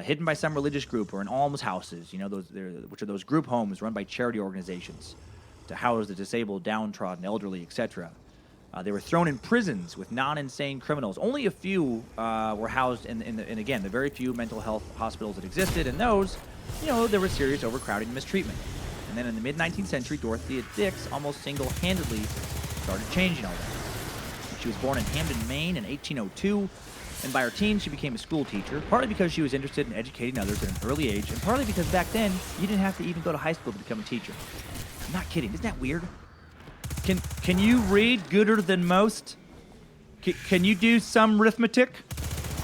hidden by some religious group or in almshouses, which are those group homes run by charity organizations to house the disabled, downtrodden, elderly, etc. They were thrown in prisons with non-insane criminals. Only a few were housed in again, the very few mental health hospitals that existed. And those, there was serious overcrowding and mistreatment. And then in the mid-19th century, Dorothea Dix almost single-handedly started changing all that. She was born in Hamden, Maine in 1802, and by her teens she became a school teacher, partly because she was interested in educating others at an early age, and partly because back then you didn't have to even go to high school to become a teacher. I'm not kidding. Isn't that weird? Can you read gooder than most? Can you do some arithmetic?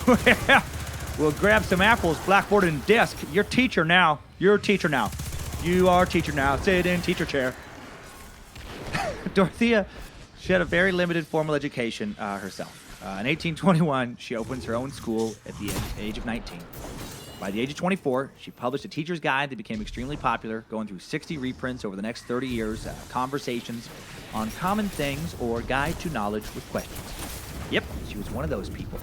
Well, grab some apples, blackboard, and desk. You're a teacher now. You are teacher now. Sit in teacher chair. Dorothea, she had a very limited formal education herself. In 1821, she opens her own school at the age of 19. By the age of 24, she published a teacher's guide that became extremely popular, going through 60 reprints over the next 30 years, conversations on common things or guide to knowledge with questions. Yep, she was one of those people.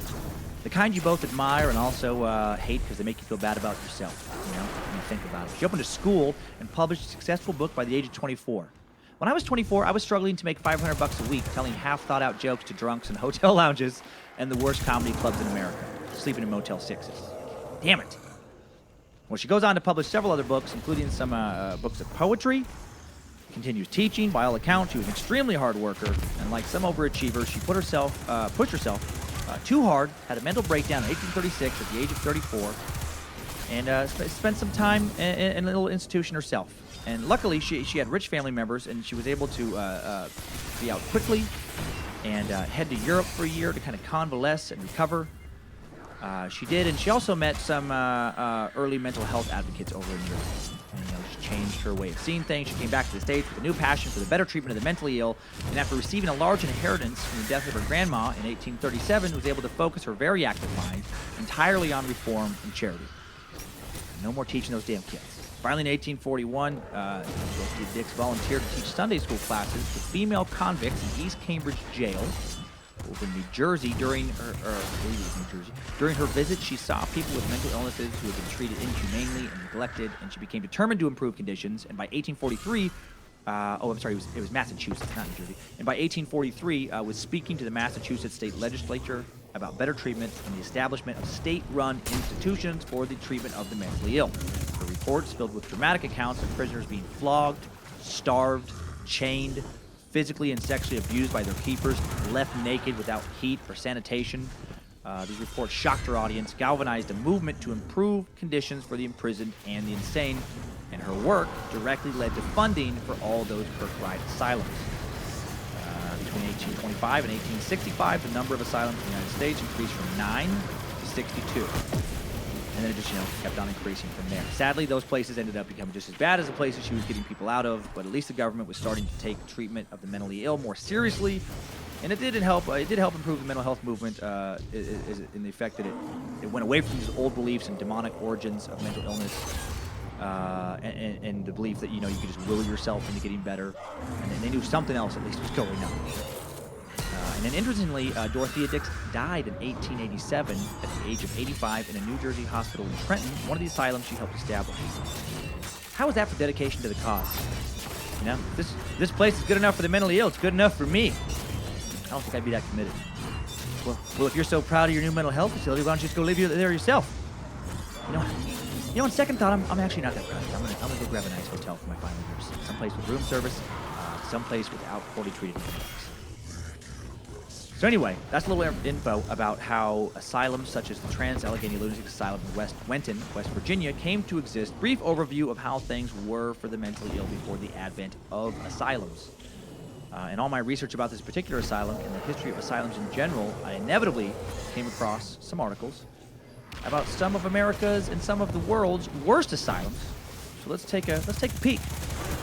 The kind you both admire and also hate because they make you feel bad about yourself, you know, when you think about it. She opened a school and published a successful book by the age of 24. When I was 24, I was struggling to make $500 a week telling half-thought-out jokes to drunks in hotel lounges and the worst comedy clubs in America, sleeping in Motel 6s. Damn it. Well, she goes on to publish several other books, including some books of poetry, continues teaching. By all accounts, she was an extremely hard worker, and like some overachievers, she pushed herself too hard, had a mental breakdown in 1836 at the age of 34, and spent some time in a little institution herself. And luckily, she had rich family members, and she was able to be out quickly and head to Europe for a year to kind of convalesce and recover. She did, and she also met some early mental health advocates over in Europe. And, you know, she changed her way of seeing things. She came back to the States with a new passion for the better treatment of the mentally ill, and after receiving a large inheritance from the death of her grandma in 1837, was able to focus her very active mind entirely on reform and charity. No more teaching those damn kids. Finally, in 1841, Dorothy Dix volunteered to teach Sunday school classes to female convicts in East Cambridge Jail over in New Jersey. During her visit, she saw people with mental illnesses who had been treated inhumanely and neglected, and she became determined to improve conditions. And by 1843, it was Massachusetts, not New Jersey. And by 1843, was speaking to the Massachusetts state legislature about better treatment and the establishment of state-run institutions for the treatment of the mentally ill. Her reports, filled with dramatic accounts of prisoners being flogged, starved, chained, physically and sexually abused by their keepers, left naked without heat or sanitation. These reports shocked her audience, galvanized a movement to improve conditions for the imprisoned and the insane, and her work directly led to funding for all those Kirkbride asylums. Between 1825 and 1865, the number of asylums in the United States increased from 9 to 62. And then it just, kept on increasing from there. Sadly, those places ended up becoming just as bad as the places she was getting people out of, but at least the government was starting to take treatment of the mentally ill more seriously, and it did help improve the mental health movement in the effect that it went away from these old beliefs and demonic origins of mental illness, and the belief that, you could just will yourself into getting better, and then they knew something else at least was going on. And then interestingly, Dorothea Dix died in 1887 at the age of 85 in a New Jersey hospital in Trenton, one of the asylums she helped establish. How was that for dedication to the cause? This place is good enough for the mentally ill. It's good enough for me. I don't think I'd be that committed. Well, if you're so proud of your new mental health facility, why don't you just go live there yourself? On second thought, I'm actually not that proud. I'm gonna go grab a nice hotel for my final years. Someplace with room service, someplace without poorly treated inmates. So anyway, that's a little info about how asylums such as the Trans-Allegheny Lunatic Asylum in West Virginia came to exist. Brief overview of how things were for the mentally ill before the advent of asylums. In all my research about this particular asylum and the history of asylums in general, I inevitably came across some articles about some of America's and some of the world's worst asylums. So let's take a peek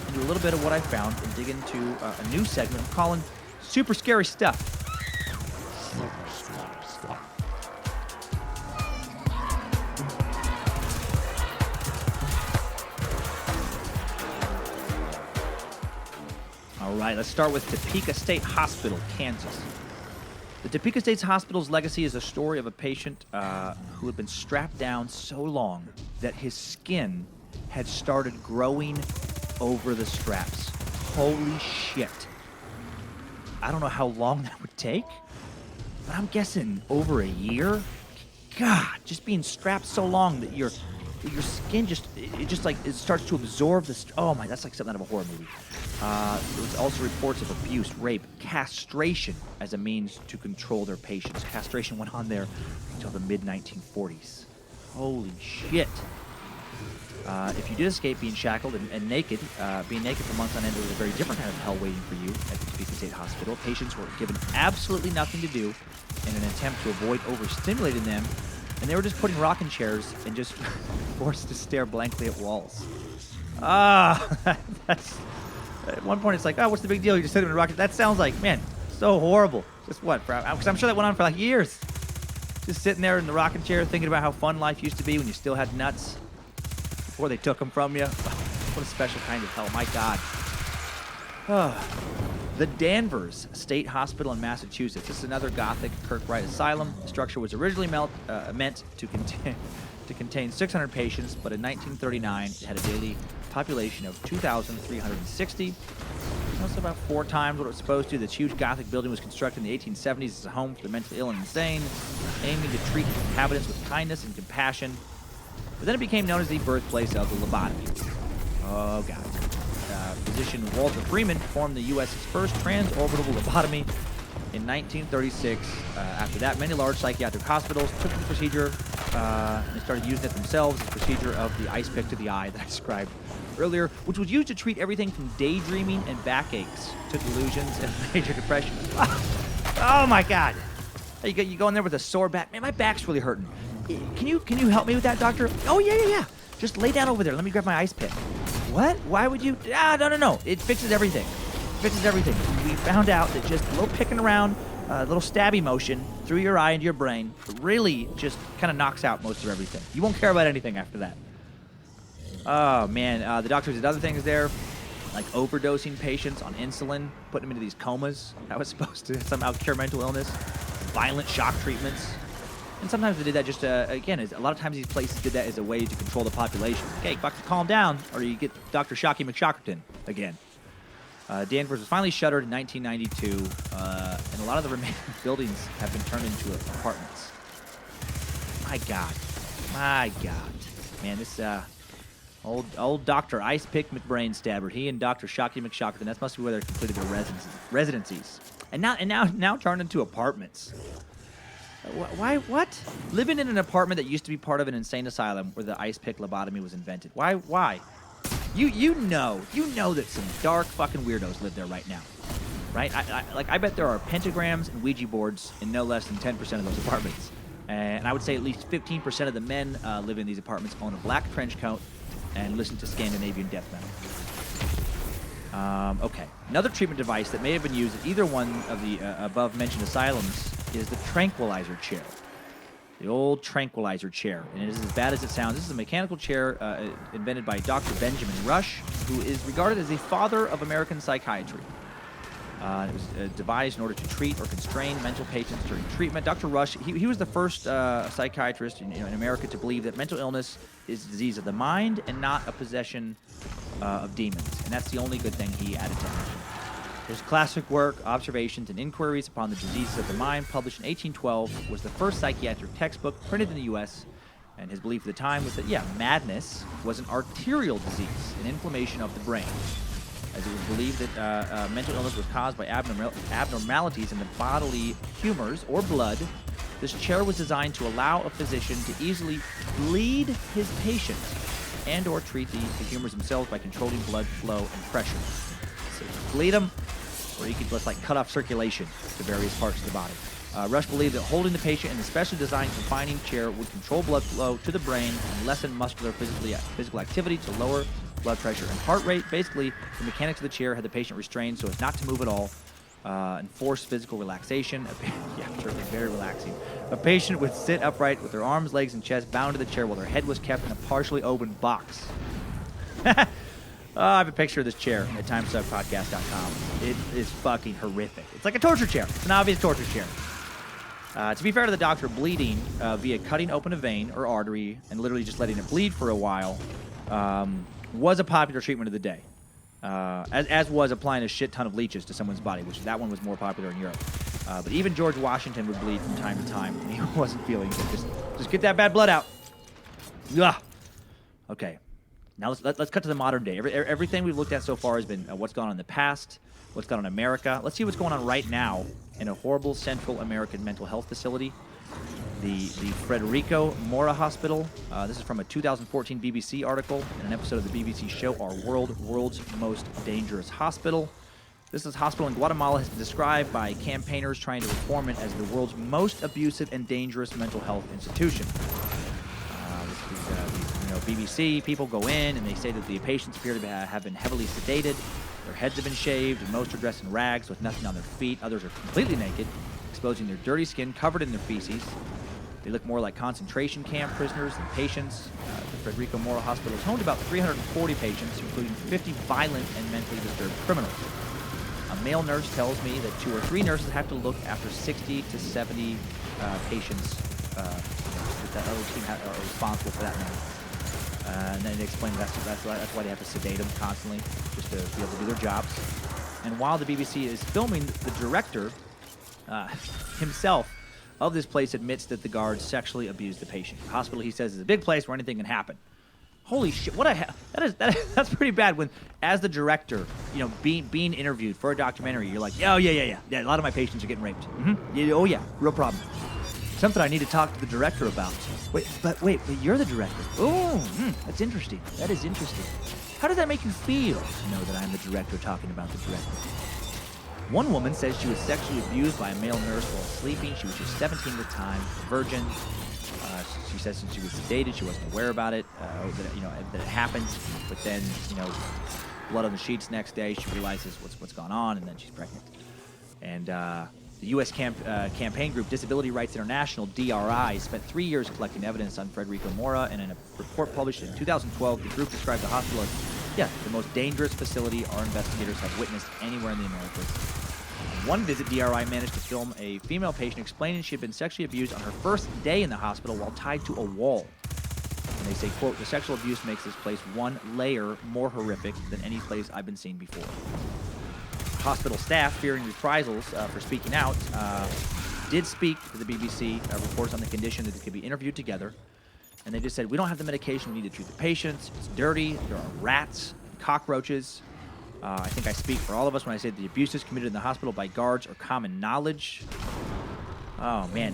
and do a little bit of what I found and dig into a new segment I'm calling Super Scary Stuff. All right, let's start with Topeka State Hospital, Kansas. The Topeka State Hospital's legacy is a story of a patient who had been strapped down so long that his skin had started growing over the straps. Holy shit. I don't know how long that would take, but I'm guessing over a year. God, just being strapped so long that your skin it starts to absorb this. Oh my, that's like something out of a horror movie. There was also reports of abuse, rape, castration as a means to control their patients. Castration went on there until the mid-1940s. Holy shit. If you did escape being shackled and naked, being naked for months on end was a very different kind of hell waiting for you at the Topeka State Hospital. Patients were given absolutely nothing to do in an attempt to avoid overstimulating them, and they were just put in rocking chairs and just forced to stare blankly at walls. That's at one point it's like, oh, what's the big deal? You just hit him in a rocket. That sounds like, man, so horrible. Just what? Because I'm sure that went on for like years. Just sitting there in the rocking chair thinking about how fun life used to be when you still had nuts before they took them from you. What a special kind of hell. My God. The Danvers State Hospital in Massachusetts. This is another Gothic Kirkbride asylum. The structure was originally meant to contain 600 patients, but in 1939 it had a daily population of 2,360. That's about 4 times what it was supposed to. This huge Gothic building was constructed in the 1870s as a home for the mentally ill and insane, aiming to treat inhabitants with kindness and compassion. But then it became known as the birthplace of the lobotomy. Oh, God. Physician Walter Freeman performed the U.S.'s first transorbital lobotomy in 1936. After that, many large psychiatric hospitals took the procedure and they started using it themselves, the procedure of the ice pick to the eye that I described earlier, which was used to treat everything from daydreaming and backaches to delusions and major depression. Oh, my God. You go in there with a sore back. Man, my back's really hurting. Can you help me with that, doctor? Oh, yeah. Just lay down over there. Let me grab my ice pick. What? Why would you? No. It fixes everything. We found out that just a little picking around, a little stabby motion through your eye into your brain really just kind of knocks out most of everything. You won't care about anything after that. Oh, man. The doctors did other things there, like overdosing patients on insulin, putting them into these comas. That was supposed to somehow cure mental illness. Violent shock treatments. And sometimes they did that just, again, a lot of times these places did that as a way to control the population. Okay, fucking calm down, or you get Dr. Shocky McShockerton again. Danvers was finally shuttered in 1992, and a lot of the remaining buildings have been turned into apartments. My God. Man, this old Dr. Ice Pick McBrain Stabber, he and Dr. Shocky McShockerton, that must be where they completed their residencies. And now turned into apartments. Why? What? Living in an apartment that used to be part of an insane asylum where the ice pick lobotomy was invented. Why? You know that some dark fucking weirdos live there right now, right? I bet there are pentagrams and Ouija boards in no less than 10% of those apartments, and I would say at least 15% of the men living in these apartments own a black trench coat and listen to Scandinavian death metal. Okay, another treatment device that may have been used at either one of the above-mentioned asylums is the tranquilizer chair. The old tranquilizer chair. And it is as bad as it sounds. This is a mechanical chair invented by Dr. Benjamin Rush, who is regarded as the father of American psychiatry. It was devised in order to treat or constrain mental patients during treatment. Dr. Rush, he was the first psychiatrist in America to believe that mental illness is a disease of the mind and not a possession of demons. And that's the only good thing he added to it. His classic work, Observations and Inquiries Upon the Diseases of the Mind, published in 1812, was the first psychiatric textbook printed in the U.S., and his belief at the time was that, madness was an arterial disease, an inflammation of the brain, as it was believed that mental illness was caused by abnormalities in the bodily humors or blood. This chair was designed to allow a physician to easily bleed his patient and or treat the humors themselves by controlling blood flow and pressure. So bleed them, or you could just cut off circulation to various parts of the body. Rush believed that holding the patient in a specially designed confining chair would control blood flow to the brain and lessen muscular physical activity to lower blood pressure and heart rate. Basically, the mechanics of the chair had the patient restrained so as not to move at all, and force physical relaxation. Certainly very relaxing. A patient would sit upright with their arms, legs, and chest bound to the chair while their head was kept in a partially open box. I have a picture of this chair at Timesuckpodcast.com. It is fucking horrific. It's like a torture chair. It's an obvious torture chair. To be fair to the doctor, bleeding via cutting open a vein or artery and literally just letting it bleed for a while was a popular treatment of the day. As was applying a shit ton of leeches to someone's body, which that one was more popular in Europe. But even George Washington would bleed from time to time when he wasn't feeling good. Just get that bad blood out. Ugh. Okay. Now let's cut to the modern day. Everything we've looked at so far has been what's gone on in the past, what's gone on in America. Let's see what's going on right now in a horrible Central American mental health facility, the Frederico Mora Hospital. This is from a 2014 BBC article and an episode of the BBC show Our World's Most Dangerous Hospital. This hospital in Guatemala has been described by campaigners trying to reform it as the world's most abusive and dangerous mental health institution. BBC people go in, and they say that the patients appear to have been heavily sedated. Their heads have been shaved, and most are dressed in rags with nothing on their feet. Others are completely naked, exposing their dirty skin covered in their feces. They look more like concentration camp prisoners than patients. The Federico Mora Hospital is home to about 340 patients, including 50 violent and mentally disturbed criminals. A male nurse tells me that 2 or 3 nurses have to look after 60 to 70 patients that other team are responsible for that many. And then they explain that's why they have to sedate them constantly, just to be able to do their jobs. And while the BBC is filming, the director himself of this place admits that the guards sexually abused the patient. The hospital, he says, is a big place where anything can happen. Holy shit! That's pretty bad. When, as the director, being interviewed for a documentary, you're like, oh yeah. A lot of my patients are getting raped. Mm-hmm. Yeah, oh yeah, real problem. Something I need to talk to the director about. Wait, but you're the director. Oh, that's interesting. That is interesting. How does that make you feel to know that I'm the director talking about the director? One woman says she was sexually abused by a male nurse while sleeping. She was just 17 at the time, a virgin. She says since she was sedated, she wasn't aware about it, that it happened. But then, blood on the sheets next day, she realizes what's gone on, and then she's pregnant. And the U.S. campaign group Disability Rights International, DRI, spent 3 years collecting evidence on Federico Mora, and in a report published in 2012, the group described the hospital as, the most dangerous facility our investigators have witnessed anywhere in the Americas. On one visit, DRI managed to film a female patient explaining she had been sexually abused on her first day in the hospital while tied to a wall. And they say, quote, the sexual abuse makes this place one layer more horrific than any place I've been seen before. Hospital staff, fearing reprisals for speaking out, did speak to the BBC, reports on the condition that they could be interviewed together. And they just said, we don't have the medication we need to treat the patients. It's dirty. There are rats, cockroaches. I think I speak for all of us when I say the abuses committed in the hospital by guards are common knowledge. Oh, man.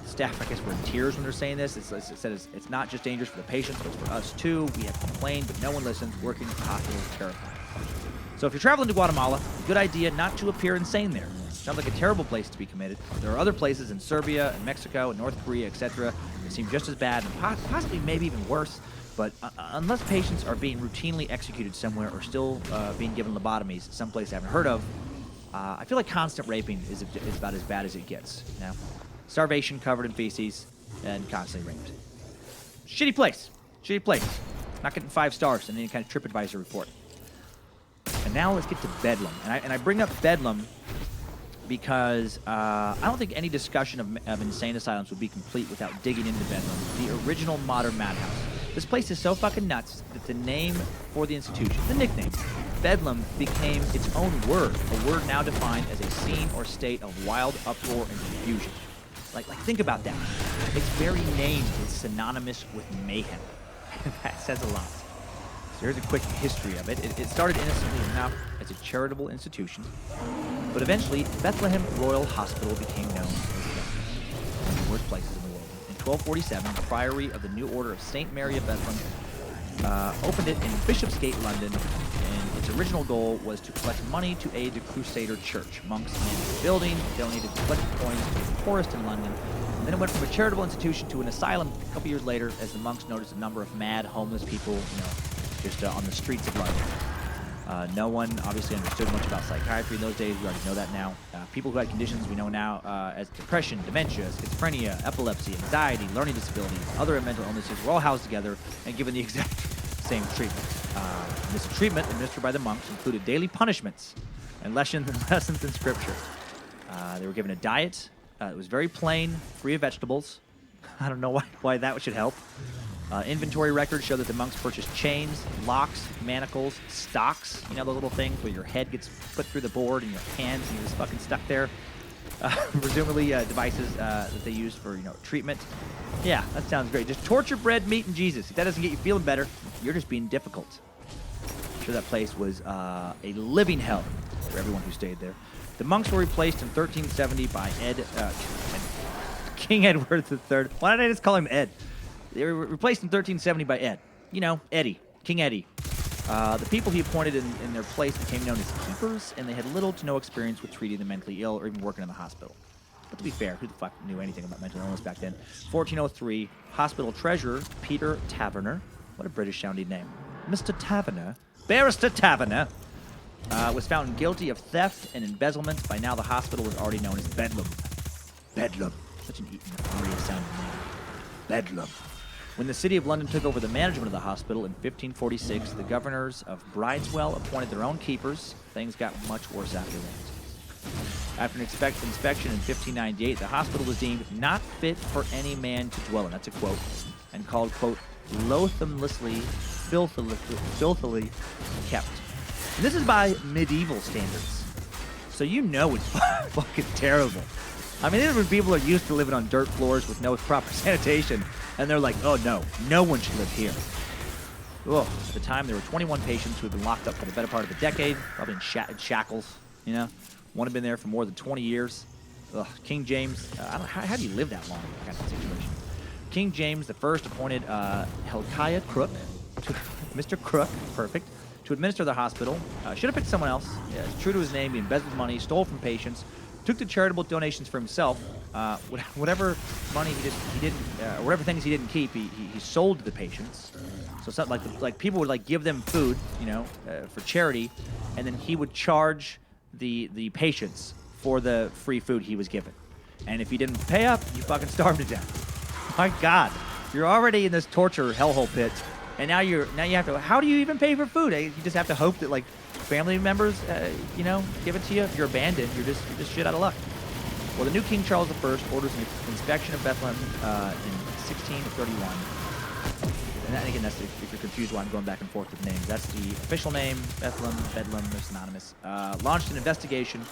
Staff, I guess, were in tears when they're saying this. It said it's not just dangerous for the patients, but it's for us, too. We have complained, but no one listens. Working at the hospital is terrifying. So if you're traveling to Guatemala, good idea not to appear insane there. Sounds like a terrible place to be committed. There are other places in Serbia and Mexico and North Korea, etc. that seem just as bad and possibly maybe even worse. But unless patients are being routinely executed somewhere or still being given lobotomies someplace I haven't heard of, I feel like constant raping is about as bad as it gets. Starvation covered in feces and constantly raped. Shitty place. Not getting 5 stars in any kind of TripAdvisor report. And now let's get to Bedlam. And I bring up Bedlam because I don't think any discussion of insane asylums would be complete without digging into Bedlam, the original modern madhouse. This place is so fucking nuts that the name for the institution, the nickname, Bedlam, became its own word, a word now defined as a scene or state of wild uproar and confusion. Like think about that. Its very name is synonymous with mayhem. That says a lot. So here's a quick history of it. It started innocently enough as a charitable institution, but eventually Bethlehem Royal Hospital became known as Bedlam, one of the worst places in the world. In 1247, the Priory of the New Order of St. Mary of Bethlehem opened it in Bishopsgate, London, and its original goal was to collect money to aid the Crusader Church. Monks managed the building, donated collected coins to the poorest in London, and then it went from a charitable institution to an asylum a couple years later as the monks noticed a number of mad, homeless people, just on the streets of London. No one obviously understood much about psychiatry in those days. We already know that now. People who had conditions we know now as depression, dementia, schizophrenia, epilepsy, anxiety, learning disabilities, other mental illnesses were all housed together and given the exact same treatment. This treatment administered by the monks included daily punishments and lessons in scripture. They were given a diet. It was very plain, free of vegetables. I don't know why that should help. Inventory records show that the monks purchased chains, locks, manacles, stocks, those little things where your head gets put through the board and your hands and you're just fucking stuck there. Presumably devices that they used for, treatment. Yeah, that sounds great. Just torture bread, meat, and Jesus. If that doesn't get you feeling better, you're just being difficult. I'm sure that place was a living hell for everyone who stayed there. The monks were replaced in 1370 by King Edward III. Why did I just call him Ed? They were replaced in 1370 by Ed. Eddie. King Eddie. The people he appointed in their place became known as keepers, and they had little to no experience with treating the mentally ill or even working in the hospital. But to be fair, who the fuck knew anything about mental illness back then? 1403, hospital treasurer Peter Taverner What a British-sounding name. Mr. Taverner, Barrister Taverner, was found guilty of theft and embezzlement. By now, the hospital was already known as Bedlam. Bedlam. Such an Eton sounding name. Bedlam. When the City of London took over the management of the hospital in 1546, the governors of Bridewell appointed their own keepers. Things got much worse after that. After an inspection in 1598, the hospital was deemed not fit for any man to dwell in. That's a quote. And called, quote, loathsomely, filthily kept. And this is by medieval standards. So you know it's fucking terrible. I mean, this is when people are used to living on dirt floors with no proper sanitation, and they're like, oh no, no one should live here. Ugh. At the time, there were 21 patients who had been locked up for the better part of a decade, probably in shackles, you know. One had been there for more than 20 years. Ugh. King James, how do you live that long in that kind of situation? King James I appointed Hilkiah Crook, Mr. Crook, perfect, to administer the hospital. Should have picked someone else. Yeah, true to his name, he embezzled money, stole from patients, took the charitable donations for himself. Whatever money he didn't, or whatever things he didn't keep, he sold to the patients. So something like people would like give them food, you know, for charity, and then he would charge the patients for the free food he was given. And if you didn't pay up, you fucking starved to death. My God, you're already in this torture hellhole pit, and now you have to. How do you even pay for food? You just have to hope that like family members, you know, give it to you. If you're abandoned, you're just shit out of luck. Well, the new King Charles I orders an inspection of Bethlehem in 1631. And that, again, that's if you're confused why I'm going back and forth with names. That's the official name. Bethlehem, Bedlam, they're synonymous. Launched an investigation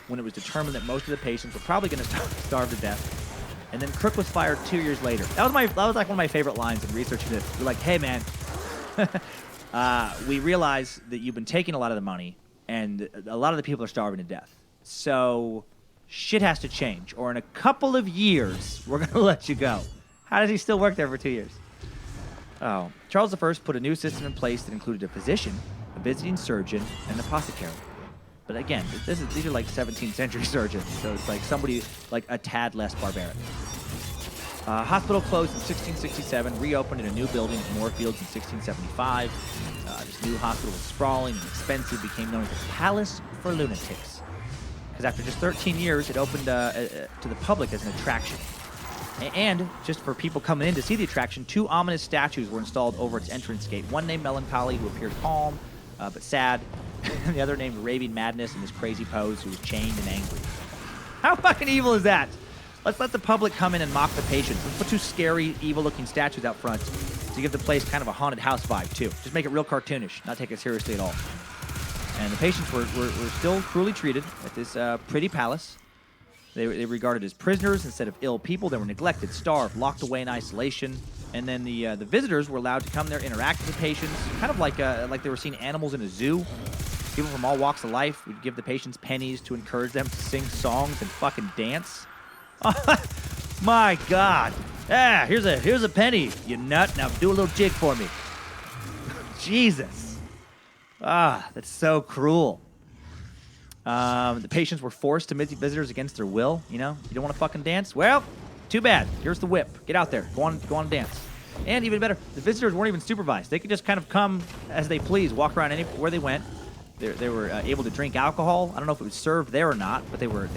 when it was determined that most of the patients were probably going to starve to death. And then Crook was fired 2 years later. That was like one of my favorite lines in researching this. We're like, hey man, we realize that you've been taking a lot of the money, and a lot of the people are starving to death. So shit has to change, or in a couple of years, we're gonna let you go. How does he still work there for 2 years? Oh, Charles I put a new system in place that included a physician, a visiting surgeon, and an apothecary. But again, these are like 17th century surgeons, so it's like somebody like a tad less barbaric. Hospital closed in 1667, reopened in a new building at Moorfields in 1675. This new hospital was sprawling and expensive, became known as the Palace for Lunatics. Because after just 13 years, it opened to the public as an attraction. And just for people coming in to see the attraction, 2 ominous statues were installed over its entrance gate. One named Melancholy, who appeared calm but sad, and the other named Raving Madness in his crazy pose, who was chained and angry. How fucking evil is that? Let's let the public come in and mock the patients. Let's put 2 scary, evil-looking statues out front to give the place kind of a haunted house vibe, too. Just make it real cartoonish, not take it seriously at all. And the patients were still cruelly treated at this pretty palace. They were regarded as prisoners instead of ill people. They were neglected, starved, locked away in isolation. And then the visitors were allowed to come there, interact with the patients, kind of like they were seeing animals in a zoo. People from all walks of life would give the patients pennies to encourage them to sing songs and fucking dance. My God! Here's a penny, you nut. Now do a little jig for me. Jesus! That's so cruel. The patients were forced to meet the visitors against their will. You know, you don't want to fucking dance? Well, too bad. Here's the whip. Get out there. Go on and dance. And even better, the visitors weren't even supervised. They could just kind of come as they please, walk around anywhere they went. They were able to drink alcohol. I don't know if it was served there or not, but they would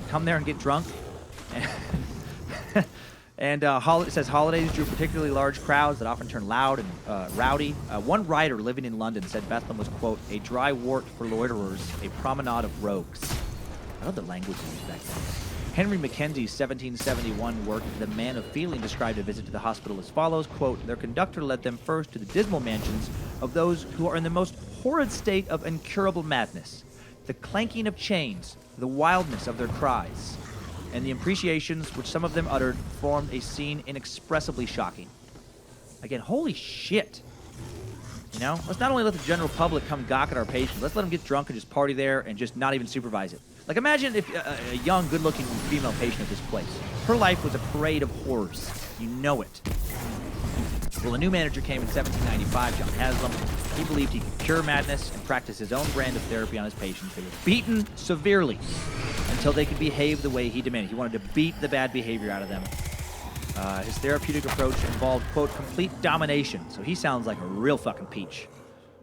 come there and get drunk. And it says holidays drew particularly large crowds that often turned loud and rowdy. One writer living in London said Bethlehem was, quote, a dry wart for loiterers, a promenade of rogues. I love the language used back then. Henry Mackenzie's 1771 work, The Man of Feeling, described a visit to the hospital as follows, quote, their conductor led them first to the dismal mansions of those who are in the most horrid state of incurable madness, the clanking of chains, the wildness of their cries, and the imprecations which some of them uttered formed a scene inexpressibly shocking. Again, holy shit. You know, let's not only let the general public come gawk at our patients, let's let them get drunk and just party there and just not even supervise it. Like, imagine if a young, good-looking female patient at this place. Her life was a parade of horrors. You know it. Well, a new manager came in 1795, John Haslam. He believed he could cure madness and practice his own brand of therapy on his patients. They were beaten severely until they could behave the way he demanded. He wanted to beat the bad behavior out of them. His therapeutic approach involved, quote, complete domination. So he sounds like a real fucking peach.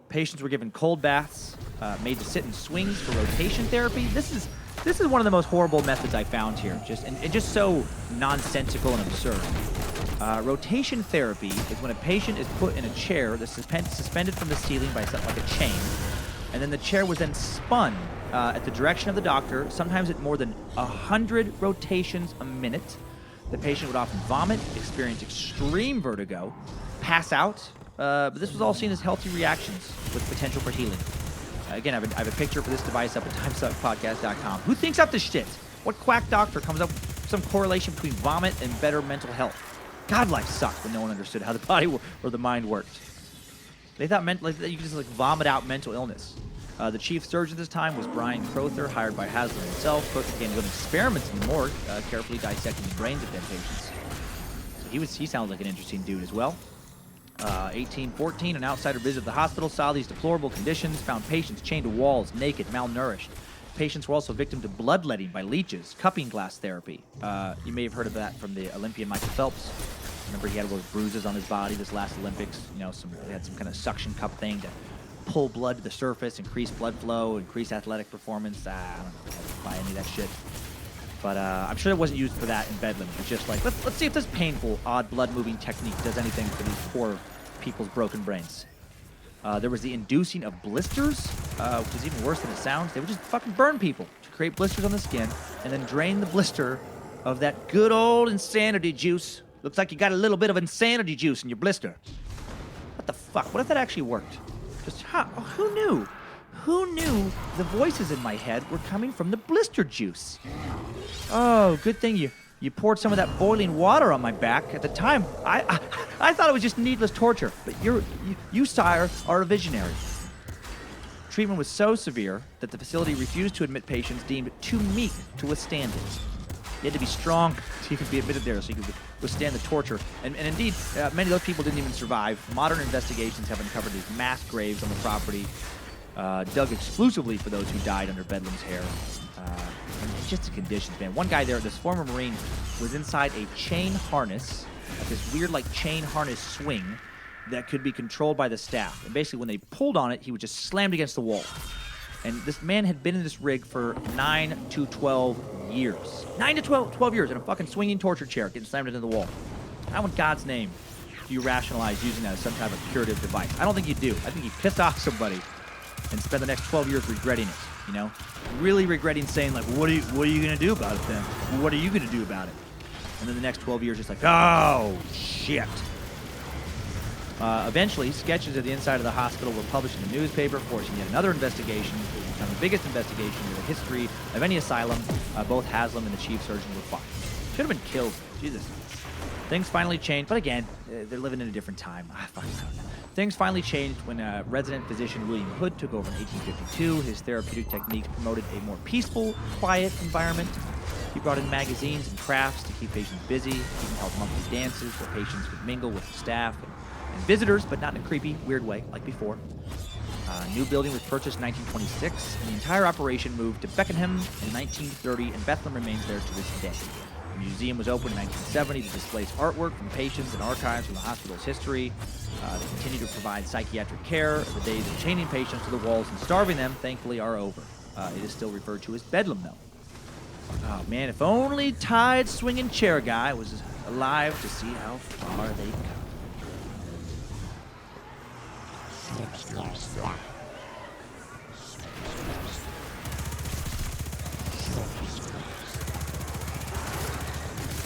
Patients were given cold baths, made to sit in swings for rotation therapy. This is one of the most horrible methods I found here. Just so nonsensical and absurd. Rotation therapy is when a patient is put in a chair that's suspended from the ceiling by something like a chain, and then the chair was then spun at the direction of the doctor, sometimes at more than 100 rotations a minute. The patient would often vomit, experience extreme vertigo, pass out, but this was all seen as healthy reactions with potential for healing. Again, I have a picture for this device up at timesuckpodcast.com. Who thinks up this shit? What quack doctor comes up with some correlation between vomit and better mental health? God, life sucked when no one understood how the body or the mind worked. They thought you could just vomit out mental illness. The chief surgeon at this time was Brian Crowther, hired by Haslam himself. Crowther began doing experiments in the morgue, carefully dissecting the brains of dead patients. So he sounds like an interesting dude as well. 1814, an outsider visited the hospital, saw these deplorable conditions, found patients chained to walls, naked, malnourished. Patients were also victim to bloodletting by leeches, cupping glass therapy. You may have heard of that from the Olympian Michael Phelps. Remember, he had those bruises on his body this last Olympics. They had some kind of suction cup thing to pull blood to the surface, increase blood flow, increase athletic performance. I don't know if I buy any of that shit. But I'm sure it wasn't used for that in Bedlam. It was just like, let's see if this painful, odd blood-moving technique does anything for these poor people's broken brains. There was the inducing of blisters, which is even worse than it sounds. They would just fucking burn people to create blisters on the skin and then drain the blister of that good old insanity juice. Looks like you got a little bit of insanity juice in your blister. What the fuck? What if that actually worked? Who knew? Who knew the voices in my head were coming from the blister juice? Oh, good thing you poured some of that boiling water on my back. At the time, I thought it was just needless torture. But you, sire, are a visionary. Treatment was so severe that the facility refused to admit patients deemed too meek to withstand it. You had to be strong to even be admitted there so you could withstand the torture. And indeed, many of those people didn't even survive. Modern investigations have uncovered these mass graves on the property, dug exclusively for those who died under Bedlam's hair. And it's just the conditions, man. One guy there, this former Marine, was inside a chain harness, like this weird, chain harness swing that could be controlled by the staff. And basically, when they pulled on it, he was just slammed against the wall. And this man had been in this rig for 9 to 12 years. 9 to 12 years in a fucking swinging torture chair, getting slammed into the wall. How in God's name do you rationalize using that as some type of curative device? I don't think you do. I think you piss off somebody and spend the next 12 years regretting it, you know? Really regretting saying, what are you going to do about it then? What are you going to do about it? And then the next 12 years just oh, shit. Eventually, sketches of the inside of the hospital were published in the newspaper, forcing yet another investigation. It was become the biggest investigation in the history of any asylum. Both Haslam and the chief surgeon were fired. Should have been killed. Jesus. Things finally changed, but again, they're living in a different time. Things finally changed when resident physician William Hood took over in 1852. His therapeutic techniques promoted a more peaceful, quiet environment. He brought in magazines and crafts to keep patients busy. He even held monthly dances where patients would mingle with the staff and visitors, but not in a creepy, weird way like before. A new building was purchased in 1926, and the entire operation moved to Beckenham in 1930, and Bethlehem remains there to this day. The museum was opened in 1970 to display artwork from patients and archives from the hospital's history. They continue to provide psychiatric care. The days of chaining patients to the walls and starving them, thankfully, are over. It is still referred to as Bedlam, though. Oh, man, if only Tide Swinging Chair Guy was alive to see how far they come.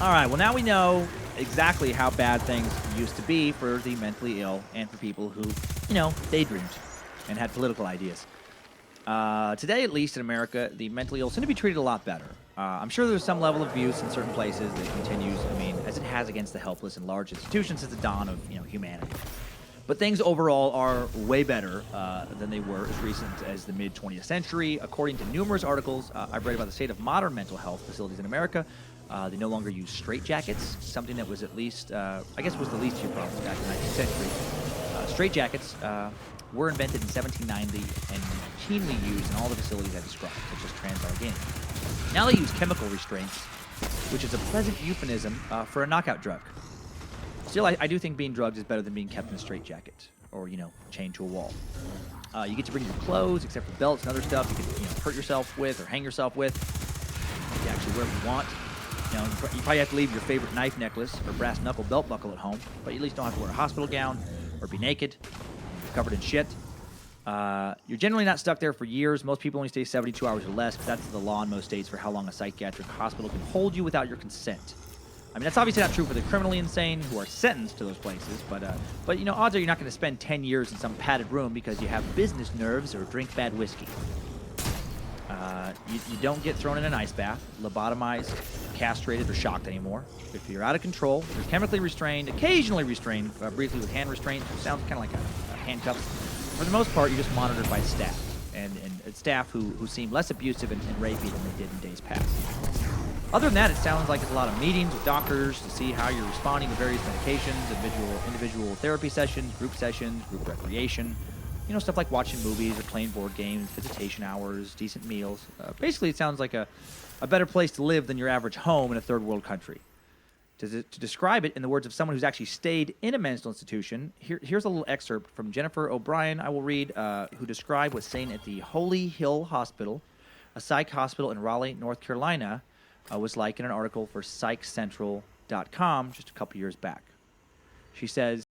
All right, well, now we know exactly how bad things used to be for the mentally ill and for people who, daydreamed and had political ideas. Today, at least in America, the mentally ill seem to be treated a lot better. I'm sure there's some level of abuse in certain places that continues, as it has against the helpless in large institutions since the dawn of, humanity. But things overall are way better than they were as recent as the mid-20th century. According to numerous articles I've read about the state of modern mental health facilities in America, they no longer use straitjackets, something that was at least, was the least of your problems back in the 19th century. Straitjackets were invented in 1790 and routinely used in all the facilities I described, such as Trans-Allegheny. Now they use chemical restraints, which is a pleasant euphemism for a knockout drug. Still, I do think being drugged is better than being kept in a straitjacket or, chained to a wall. You get to bring your clothes, except for belts and other stuff you can hurt yourself with or hang yourself with. You actually wear what you want. You probably have to leave your favorite knife necklace or brass knuckle belt buckle at home, but you at least don't have to wear a hospital gown or be naked, covered in shit. You're generally not stuck there for years. Most people only stay 72 hours or less, because that's the law in most states for how long a psychiatric hospital can hold you without your consent. I mean, that's obviously not true for the criminally insane who are sentenced to those places, but odds are you're not going to spend 10 years in some padded room because you have business nerves or drink bad whiskey. You don't get thrown in an ice bath, lobotomized, castrated, or shocked anymore. If you're out of control, you're chemically restrained, occasionally restrained, briefly with hand restraint. It sounds kind of like a handcuffs. For the most part, you're just monitored by staff, and staff who seem less abusive and rapey than they did in days past. Other than that, it sounds like it's a lot of meetings with doctors to see how you're responding to various medications, individual therapy sessions, group recreation, stuff like watching movies or playing board games, visitation hours, decent meals. Basically, it sounds like a better place to live than your average home in a third world country. To describe it in the words of someone who's actually stayed in a mental institution, here's a little excerpt from Jennifer O'Brien I will read, who described what's staying at the Holy Hill Hospital, a psych hospital in Raleigh, North Carolina, was like in an article for PsychCentral.com just a couple years back. She says,